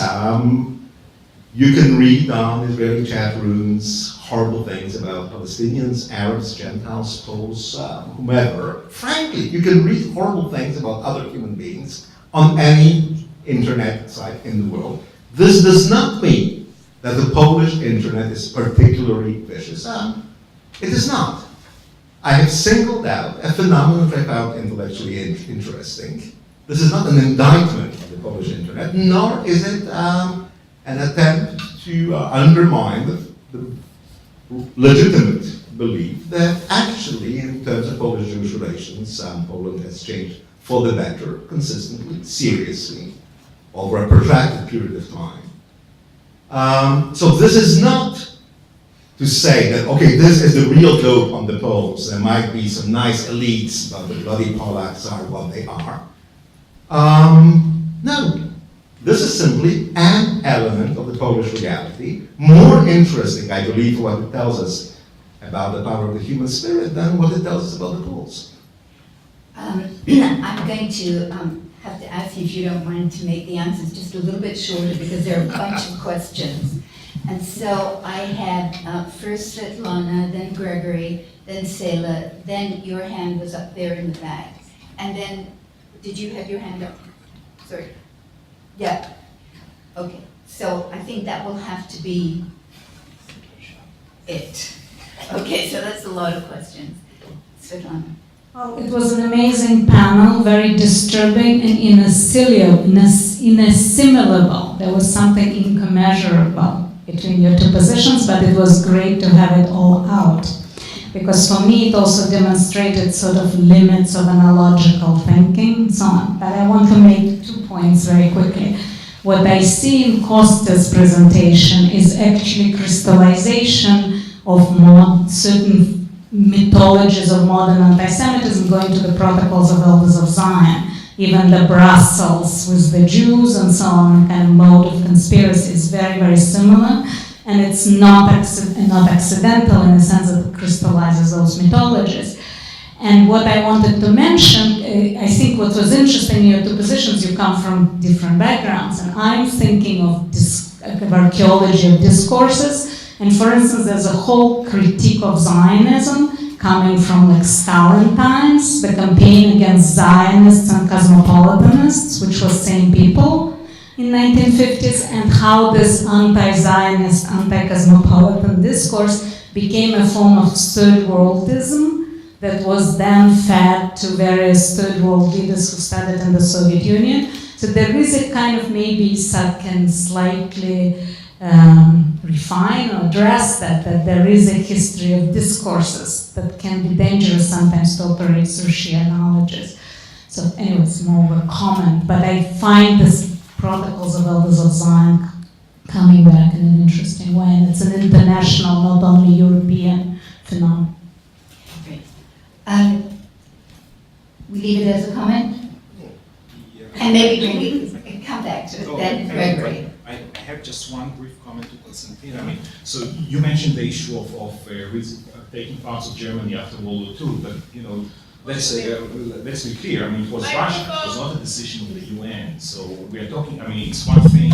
[SPEAKER 6] you can read on Israeli chat rooms horrible things about Palestinians, Arabs, Gentiles, Poles, whomever. Frankly, you can read horrible things about other human beings on any internet site in the world. This does not mean that the Polish internet is particularly vicious. It is not. I have singled out a phenomenon that I found intellectually interesting. This is not an indictment of the Polish internet, nor is it an attempt to undermine the legitimate belief that actually, in terms of Polish-Jewish relations, Poland has changed for the better, consistently, seriously, over a protracted period of time. So this is not to say that, okay, this is the real dope on the Poles. There might be some nice elites, but the bloody Polacks are what they are. No. This is simply an element of the Polish reality, more interesting, I believe, what it tells us about the power of the human spirit than what it tells us about the Poles.
[SPEAKER 2] I'm going to have to ask you, if you don't mind, to make the answers just a little bit shorter because there are a bunch of questions. And so I had first Svetlana, then Gregory, then Sela, then your hand was up there in the back. And then, did you have your hand up? Sorry. Yeah. Okay. So I think that will have to be it. Okay, so that's a lot of questions. Svetlana.
[SPEAKER 8] Well, it was an amazing panel, very disturbing and inassimilable. There was something incommensurable between your two positions, but it was great to have it all out. Because for me, it also demonstrated sort of limits of analogical thinking and so on. But I want to make 2 points very quickly. What I see in Costa's presentation is actually crystallization of certain mythologies of modern anti-Semitism going to the protocols of Elders of Zion. Even the Brussels with the Jews and so on, kind of mode of conspiracy is very, very similar. And it's not accidental in the sense that it crystallizes those mythologies. And what I wanted to mention, I think what was interesting in your two positions, you come from different backgrounds, and I'm thinking of archaeology of discourses. And for instance, there's a whole critique of Zionism coming from like Stalin times, the campaign against Zionists and cosmopolitanists, which was same people in 1950s, and how this anti-Zionist, anti-cosmopolitan discourse became a form of third worldism that was then fed to various third world leaders who studied in the Soviet Union. So there is a kind of maybe can slightly refine or address that there is a history of discourses that can be dangerous sometimes to operate through sheer knowledges. So anyway, it's more of a comment, but I find this protocols of Elders of Zion coming back in an interesting way, and it's an international, not only European phenomenon.
[SPEAKER 2] Great. We leave it as a comment?
[SPEAKER 9] Yeah.
[SPEAKER 2] And maybe come back to it, then Gregory.
[SPEAKER 3] I have just one brief comment to Konstantin. I mean, so you mentioned the issue of taking parts of Germany after World War II, but let's be clear. I mean, it was Russia. It was not a decision of the UN. So we are talking. I mean, it's one thing.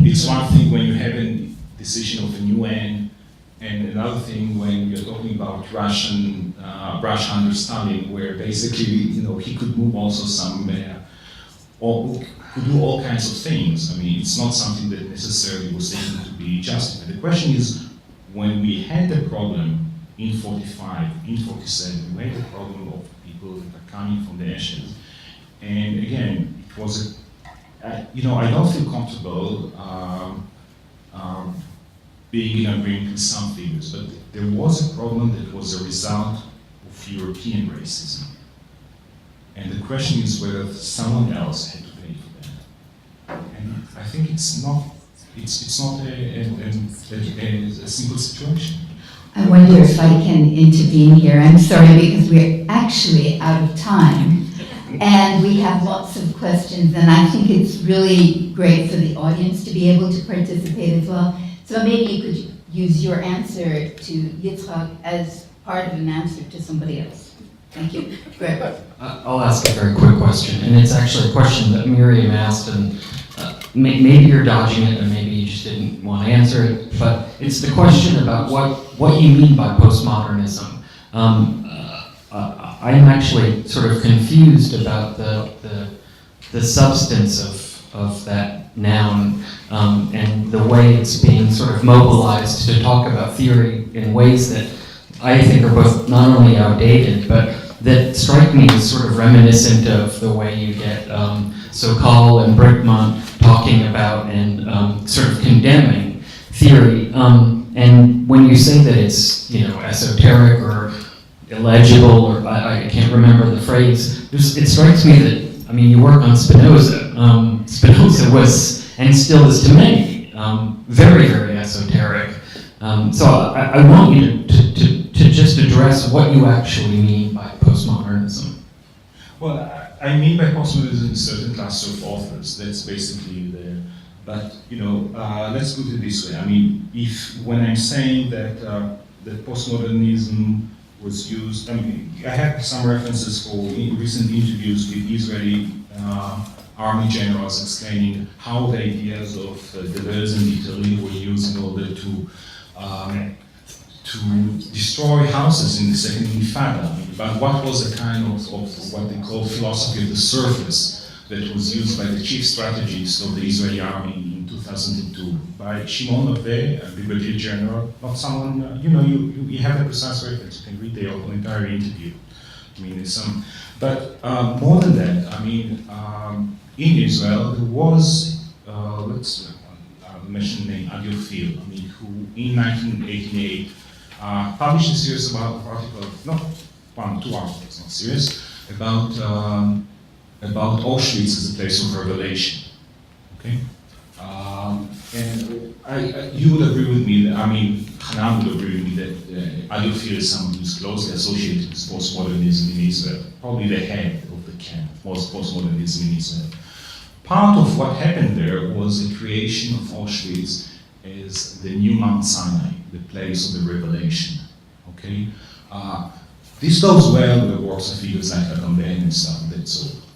[SPEAKER 3] It's one thing when you have a decision of the UN, and another thing when you're talking about Russia under Stalin, where basically he could move also some. Or could do all kinds of things. I mean, it's not something that necessarily was taken to be justified. The question is, when we had the problem in 45, in 47, we had the problem of people that are coming from the ashes. And again, it was I don't feel comfortable being in agreement with some figures, but there was a problem that was a result of European racism. And the question is whether someone else had to pay for that. And I think it's not a simple situation.
[SPEAKER 2] I wonder if I can intervene here. I'm sorry, because we're actually out of time. And we have lots of questions, and I think it's really great for the audience to be able to participate as well. So maybe you could use your answer to Yitzhak as part of an answer to somebody else. Thank you. Greg.
[SPEAKER 9] I'll ask a very quick question, and it's actually a question that Miriam asked, and maybe you're dodging it, and maybe you just didn't want to answer it, but it's the question about what you mean by postmodernism. I'm actually sort of confused about the substance of that noun and the way it's being sort of mobilized to talk about theory in ways that I think are both not only outdated, but that strike me as sort of reminiscent of the way you get Sokal and Brickman talking about and sort of condemning theory. And when you say that it's, esoteric or illegible, or I can't remember the phrase, it strikes me that, you work on Spinoza. Spinoza was, and still is to many, very, very esoteric. So I want you to just address what you actually mean by postmodernism.
[SPEAKER 3] Well, I mean by postmodernism certain class of authors. That's basically there. But let's put it this way. When I'm saying that that postmodernism was used, I have some references for recent interviews with Israeli army generals explaining how the ideas of Deleuze and Italy were used in order to destroy houses in the Second Intifada. But what was the kind of what they call philosophy of the surface that was used by the chief strategist of the Israeli army in 2002 by Shimon Ove, a brigadier general, not someone, you have a precise reference, you can read the entire interview. But more than that, in Israel there was, let's mention the name, Adiophil, who in 1988 published a series of articles, not one, two articles, not series, about Auschwitz as a place of revelation. Okay, and you would agree with me that Hanan would agree with me that Adiophil is someone who's closely associated with postmodernism in Israel, probably the head of the camp of postmodernism in Israel. Part of what happened there was the creation of Auschwitz as the new Mount Sinai, the place of the revelation. Okay, this goes well with the works of figures like Agamben and stuff.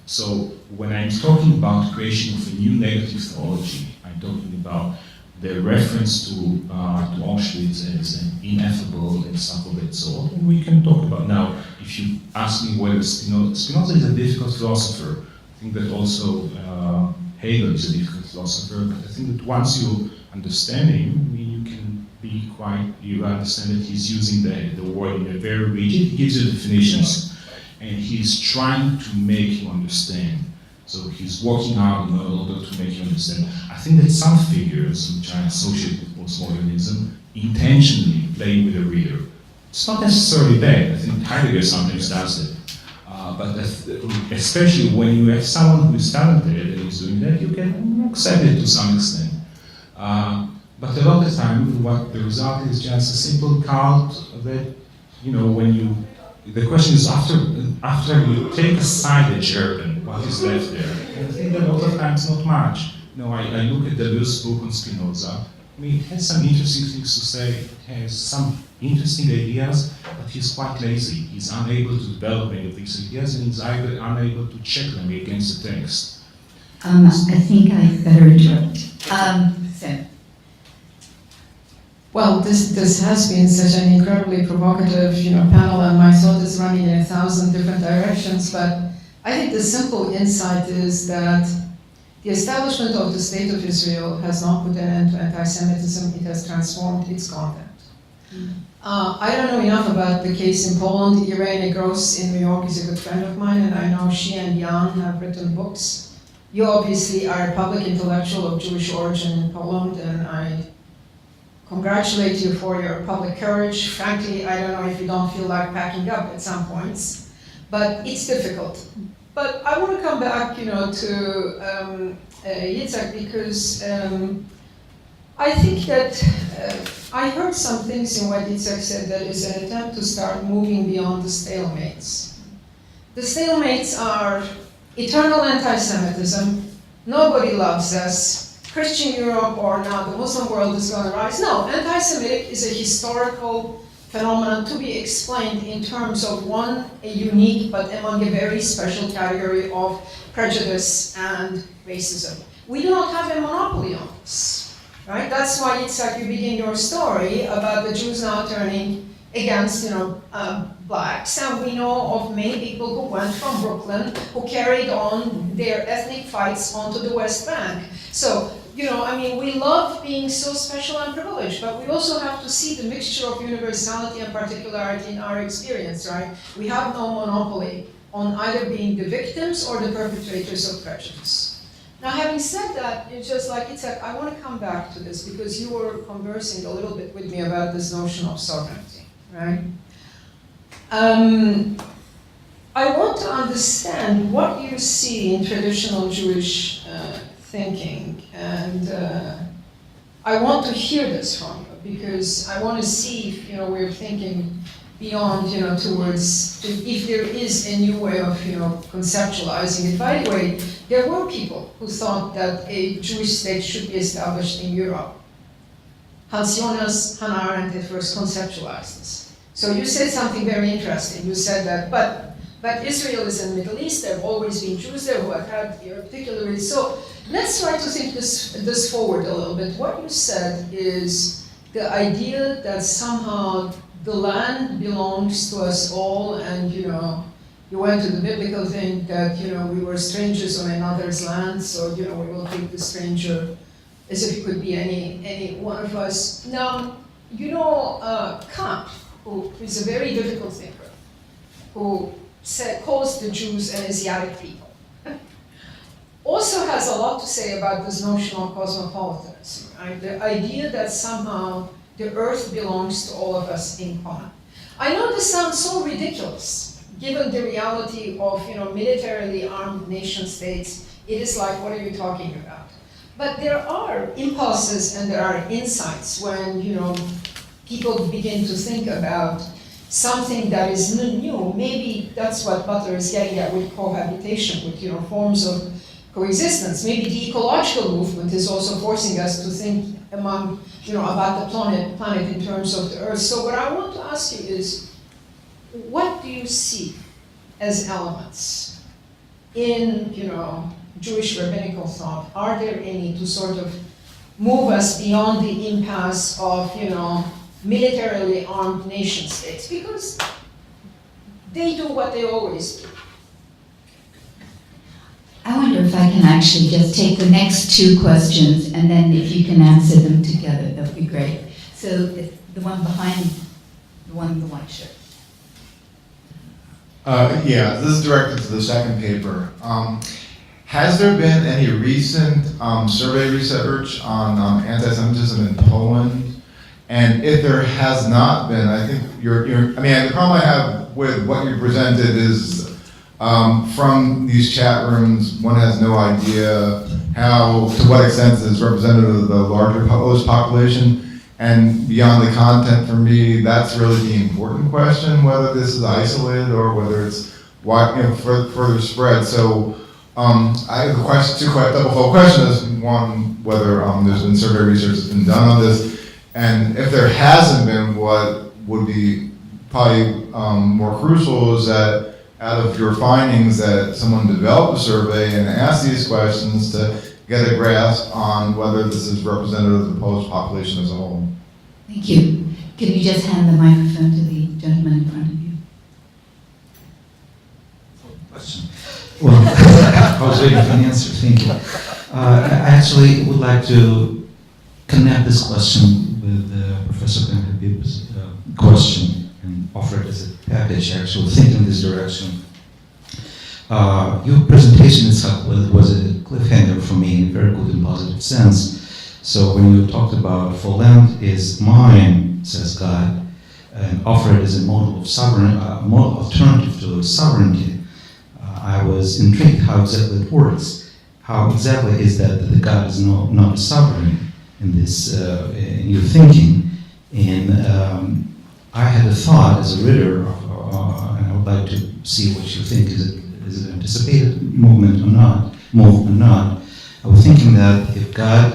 [SPEAKER 3] So when I'm talking about creation of a new negative theology, I'm talking about the reference to Auschwitz as an ineffable and stuff of that sort. And we can talk about now. If you ask me whether Spinoza is a difficult philosopher, I think that also Hegel is a difficult philosopher. But I think that once you understand him, you can be you understand that he's using the word in a very rigid, he gives you definitions, and he's trying to make you understand. So he's working hard in order to make you understand. I think that some figures which are associated with postmodernism intentionally play with the reader. It's not necessarily bad. I think Heidegger sometimes does it. But especially when you have someone who is talented and is doing that, you can accept it to some extent. But a lot of the time, what the result is just a simple cult that, the question is after you take aside the German, what is left there? And I think that a lot of times not much. I look at Deleuze's book on Spinoza. It has some interesting things to say, it has some interesting ideas, but he's quite lazy. He's unable to develop any of these ideas, and he's either unable to check them against the text.
[SPEAKER 2] I think I better interrupt. Sam.
[SPEAKER 10] Well, this has been such an incredibly provocative, panel, and my thought is running in 1,000 different directions. But I think the simple insight is that the establishment of the State of Israel has not put an end to anti-Semitism. It has transformed its content. I don't know enough about the case in Poland. Irene Gross in New York is a good friend of mine, and I know she and Jan have written books. You obviously are a public intellectual of Jewish origin in Poland, and I congratulate you for your public courage. Frankly, I don't know if you don't feel like packing up at some points, but it's difficult. But I want to come back, to Yitzhak, because I think that I heard some things in what Yitzhak said that is an attempt to start moving beyond the stalemates. The stalemates are eternal anti-Semitism, nobody loves us, Christian Europe or now the Muslim world is going to rise. No, anti-Semitic is a historical phenomenon to be explained in terms of one, a unique but among a very special category of prejudice and racism. We do not have a monopoly on this, right? That's why it's like you begin your story about the Jews now turning against, blacks, and we know of many people who went from Brooklyn who carried on their ethnic fights onto the West Bank. So, we love being so special and privileged, but we also have to see the mixture of universality and particularity in our experience, right? We have no monopoly on either being the victims or the perpetrators of prejudice. Now, having said that, it's just like, I want to come back to this because you were conversing a little bit with me about this notion of sovereignty, right? I want to understand what you see in traditional Jewish thinking, and I want to hear this from you because I want to see if we're thinking beyond towards if there is a new way of conceptualizing it. By the way, there were people who thought that a Jewish state should be established in Europe. Hans Jonas, Hannah Arendt at first conceptualized this. So you said something very interesting. You said that, but Israel is in the Middle East. There have always been Jews there who have had particularly. So let's try to think this forward a little bit. What you said is the idea that somehow the land belongs to us all, and you went to the biblical thing that we were strangers on another's land, so we will take the stranger as if it could be any one of us. Now, Kant, who is a very difficult thinker, who calls the Jews an Asiatic people, also has a lot to say about this notion of cosmopolitanism, right? The idea that somehow the earth belongs to all of us in common. I know this sounds so ridiculous, given the reality of militarily armed nation states. It is like, what are you talking about? But there are impulses and there are insights when people begin to think about something that is new. Maybe that's what Butler is getting at with cohabitation, with forms of coexistence. Maybe the ecological movement is also forcing us to think about the planet in terms of the Earth. So what I want to ask you is, what do you see as elements in Jewish rabbinical thought? Are there any to sort of move us beyond the impasse of militarily armed nation states? Because they do what they always do.
[SPEAKER 2] I wonder if I can actually just take the next two questions, and then if you can answer them together, that would be great. So the one behind, the one in the white shirt.
[SPEAKER 11] Yeah, this is directed to the second paper. Has there been any recent survey research on anti-Semitism in Poland? And if there has not been, I think the problem I have with what you presented is from these chat rooms, one has no idea to what extent it is representative of the larger Polish population. And beyond the content, for me, that's really the important question, whether this is isolated or whether it's further spread. So I have a double-fold question. One, whether there's been survey research that's been done on this, and if there hasn't been, what would be probably more crucial is that out of your findings that someone develop a survey and ask these questions to get a grasp on whether this is representative of the Polish population as a whole.
[SPEAKER 2] Thank you. Can you just hand the microphone to the gentleman in front of you?
[SPEAKER 12] Question. Well, I was waiting for an answer. Thank you. I actually would like to connect this question with Professor Ben Habib's question and offer it as a package, actually, thinking in this direction. Your presentation itself was a cliffhanger for me in a very good and positive sense. So when you talked about for land is mine, says God, and offer it as a model of model alternative to sovereignty, I was intrigued how exactly it works. How exactly is that the God is not sovereign in this in your thinking? And I had a thought as a reader, and I would like to see what you think. Is it an anticipated movement or not? I was thinking that if God,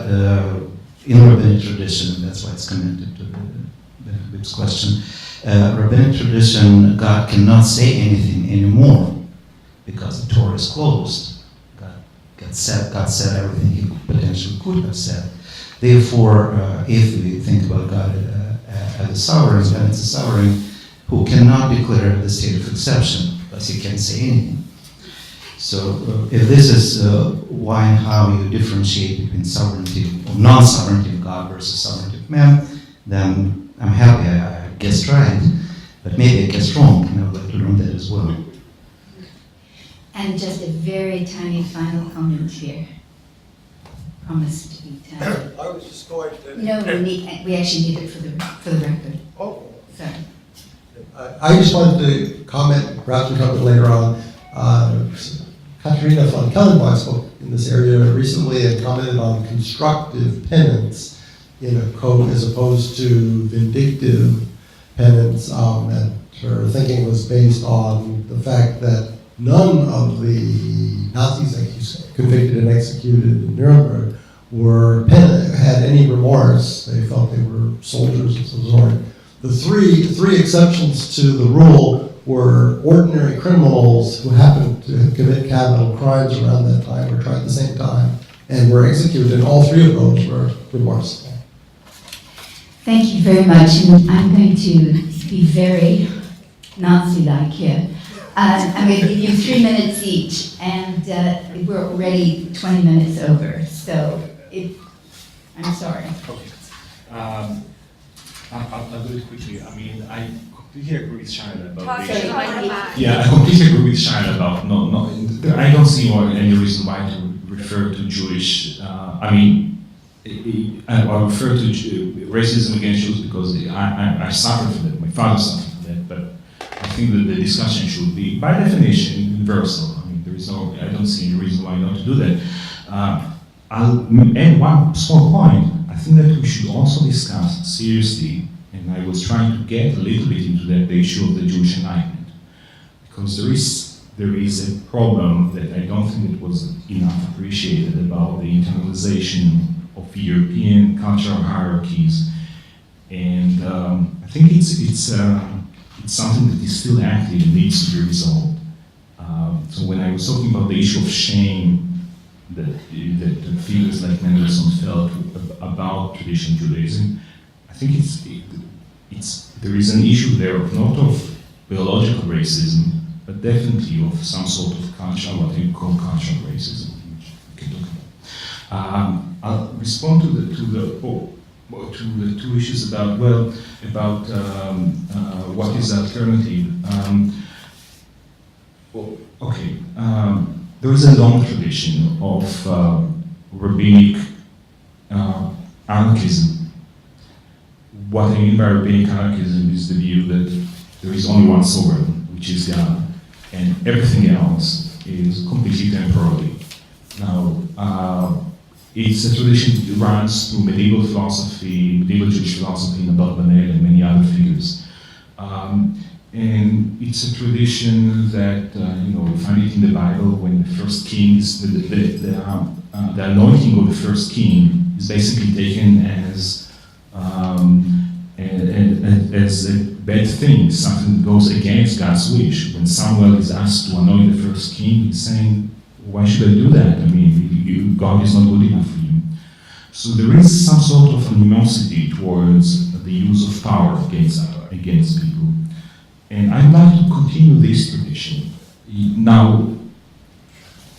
[SPEAKER 12] in the rabbinic tradition, that's why it's connected to Benedict's question. Rabbinic tradition, God cannot say anything anymore because the Torah is closed. God said everything he potentially could have said. Therefore, if we think about God as a sovereign, then it's a sovereign who cannot declare the state of exception, because he can't say anything. So if this is why and how you differentiate between sovereignty or non-sovereignty of God versus sovereignty of man, then I'm happy I guessed right, but maybe I guessed wrong, and I would like to learn that as well.
[SPEAKER 2] And just a very tiny final comment here. Promise to be tiny.
[SPEAKER 5] I was just going to.
[SPEAKER 2] No, we actually need it for the record.
[SPEAKER 5] Oh.
[SPEAKER 2] Sorry.
[SPEAKER 13] I just wanted to comment, perhaps we'll comment later on. Katerina von Kellenbach spoke in this area recently and commented on constructive penance in a code as opposed to vindictive penance, and her thinking was based on the fact that none of the Nazis convicted and executed in Nuremberg had any remorse. They felt they were soldiers of some sort. The three exceptions to the rule were ordinary criminals who happened to commit capital crimes around that time or tried at the same time and were executed, and all three of those were remorseful.
[SPEAKER 2] Thank you very much, and I'm going to be very Nazi-like here. I'm going to give you 3 minutes each, and we're already 20 minutes over, so I'm sorry.
[SPEAKER 3] Okay. I'll do it quickly. I mean, I completely agree with China about the issue. Yeah, I completely agree with China about I don't see any reason why to refer to Jewish. I refer to racism against Jews because I suffered from that. My father suffered from that, but I think that the discussion should be, by definition, universal. I mean, I don't see any reason why not to do that. I'll add one small point. I think that we should also discuss seriously, and I was trying to get a little bit into that, the issue of the Jewish Enlightenment, because there is a problem that I don't think it was enough appreciated about the internalization of European cultural hierarchies, and I think it's something that is still active and needs to be resolved. So when I was talking about the issue of shame that figures like Mendelssohn felt about traditional Judaism, I think there is an issue there of not of biological racism, but definitely of some sort of cultural, what you call cultural racism, which we can talk about. I'll respond to the two issues about what is the alternative. There is a long tradition of rabbinic anarchism. What I mean by rabbinic anarchism is the view that there is only one sovereign, which is God, and everything else is completely temporary. Now, it's a tradition that runs through medieval philosophy, medieval Jewish philosophy, Nabat Banel, and many other figures. And it's a tradition that, we find it in the Bible when the first king is, the anointing of the first king is basically taken as a bad thing, something that goes against God's wish. When Samuel is asked to anoint the first king, he's saying, why should I do that? I mean, God is not good enough for you. So there is some sort of animosity towards the use of power against people. And I'd like to continue this tradition. Now,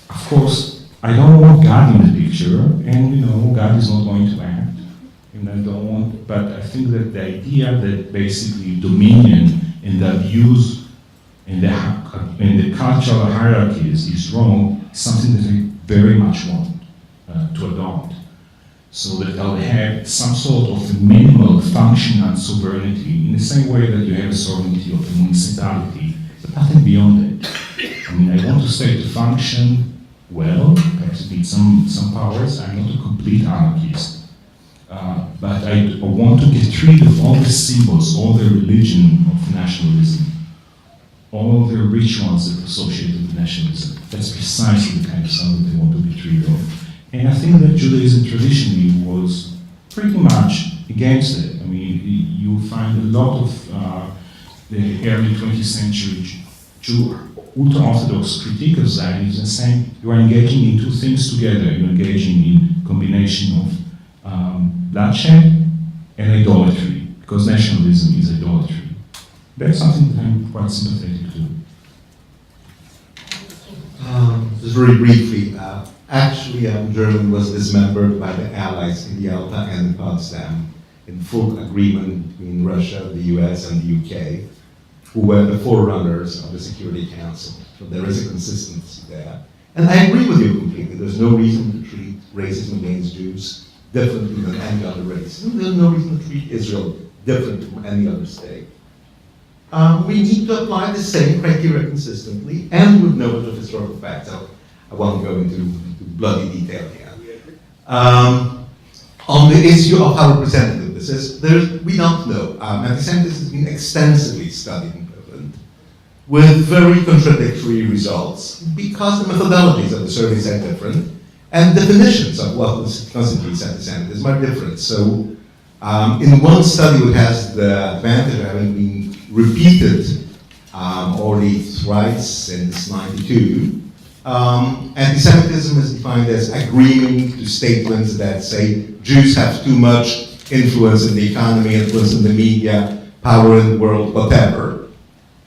[SPEAKER 3] of course, I don't want God in the picture, and God is not going to act. And I don't want, but I think that the idea that basically dominion and the abuse and the cultural hierarchies is wrong is something that I very much want to adopt, so that I'll have some sort of minimal functional sovereignty in the same way that you have a sovereignty of a municipality, but nothing beyond that. I mean, I want the state to function well, perhaps it needs some powers. I'm not a complete anarchist, but I want to get rid of all the symbols, all the religion of nationalism, all the rituals that are associated with nationalism. That's precisely the kind of stuff that they want to get rid of. And I think that Judaism traditionally was pretty much against it. I mean, you find a lot of the early 20th century Jew ultra-Orthodox critique of Zionism saying you are engaging in two things together. You're engaging in combination of bloodshed and idolatry, because nationalism is idolatry. That's something that I'm quite sympathetic to.
[SPEAKER 6] Just very briefly, actually Germany was dismembered by the Allies in Yalta and in Potsdam in full agreement between Russia, the US, and the UK, who were the forerunners of the Security Council. So there is a consistency there. And I agree with you completely. There's no reason to treat racism against Jews differently than any other race. And there's no reason to treat Israel differently from any other state. We need to apply the same criteria consistently and with knowledge of historical facts. I won't go into bloody detail here. On the issue of how representative this is, we don't know. Anti-Semitism has been extensively studied in Poland with very contradictory results because the methodologies of the surveys are different and definitions of what constitutes anti-Semitism are different. So in one study which has the advantage of having been repeated already thrice since '92, anti-Semitism is defined as agreeing to statements that say Jews have too much influence in the economy, influence in the media, power in the world, whatever.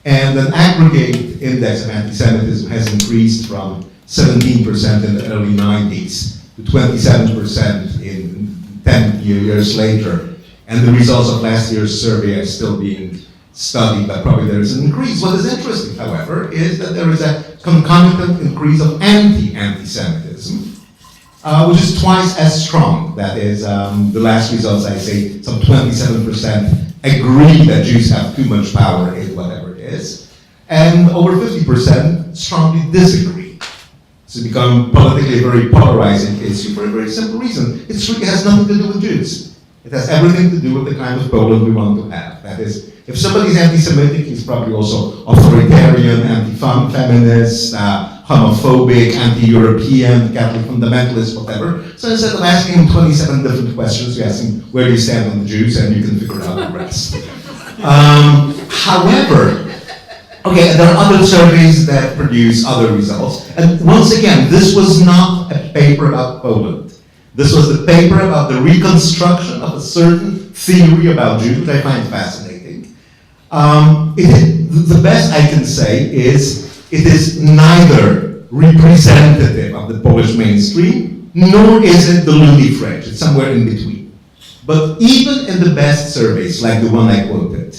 [SPEAKER 6] And an aggregate index of anti-Semitism has increased from 17% in the early 90s to 27% in 10 years later. And the results of last year's survey are still being studied, but probably there is an increase. What is interesting, however, is that there is a concomitant increase of anti-Semitism, which is twice as strong. That is, the last results I say, some 27% agree that Jews have too much power in whatever it is, and over 50% strongly disagree. It's become politically a very polarizing issue for a very simple reason. It really has nothing to do with Jews. It has everything to do with the kind of Poland we want to have. That is, if somebody's anti-Semitic, he's probably also authoritarian, anti-feminist, homophobic, anti-European, Catholic fundamentalist, whatever. So instead of asking him 27 different questions, you ask him, where do you stand on the Jews, and you can figure out the rest. However, okay, there are other surveys that produce other results. And once again, this was not a paper about Poland. This was the paper about the reconstruction of a certain theory about Jews, which I find fascinating. The best I can say is it is neither representative of the Polish mainstream, nor is it the loony French. It's somewhere in between. But even in the best surveys, like the one I quoted,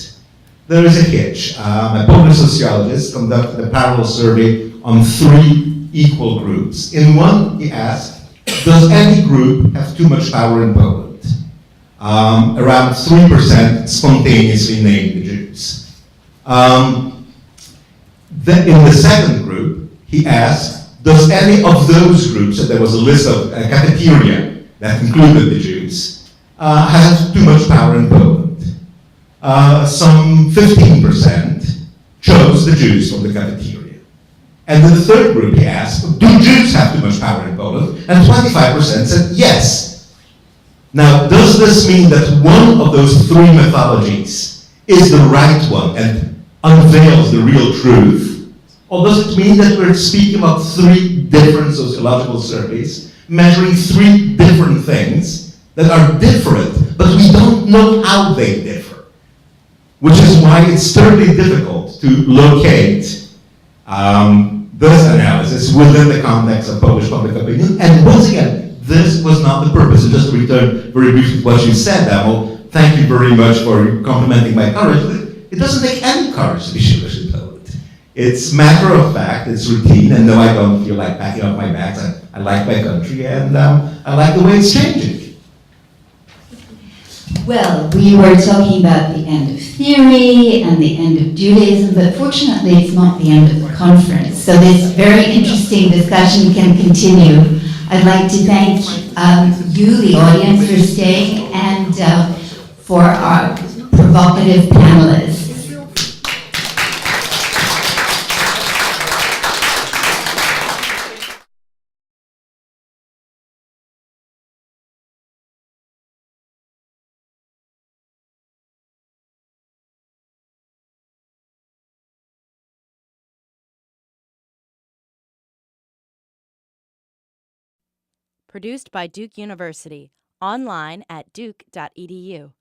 [SPEAKER 6] there is a hitch. A Polish sociologist conducted a parallel survey on 3 equal groups. In one, he asked, does any group have too much power in Poland? Around 3% spontaneously named the Jews. Then in the second group, he asked, does any of those groups, so there was a list of a cafeteria that included the Jews, have too much power in Poland? Some 15% chose the Jews from the cafeteria. And in the third group, he asked, do Jews have too much power in Poland? And 25% said yes. Now, does this mean that one of those 3 methodologies is the right one and unveils the real truth? Or does it mean that we're speaking about 3 different sociological surveys, measuring 3 different things that are different, but we don't know how they differ? Which is why it's terribly difficult to locate this analysis within the context of Polish public opinion. And once again, this was not the purpose. And just to return very briefly to what you said, Damo, thank you very much for complimenting my courage. It doesn't take any courage to be Jewish in Poland. It's matter of fact, it's routine, and no, I don't feel like packing up my bags. I like my country, and I like the way it's changing.
[SPEAKER 2] Well, we were talking about the end of theory and the end of Judaism, but fortunately it's not the end of the conference. So this very interesting discussion can continue. I'd like to thank you, the audience, for staying, and for our provocative panelists.
[SPEAKER 1] produced by Duke University, online at duke.edu.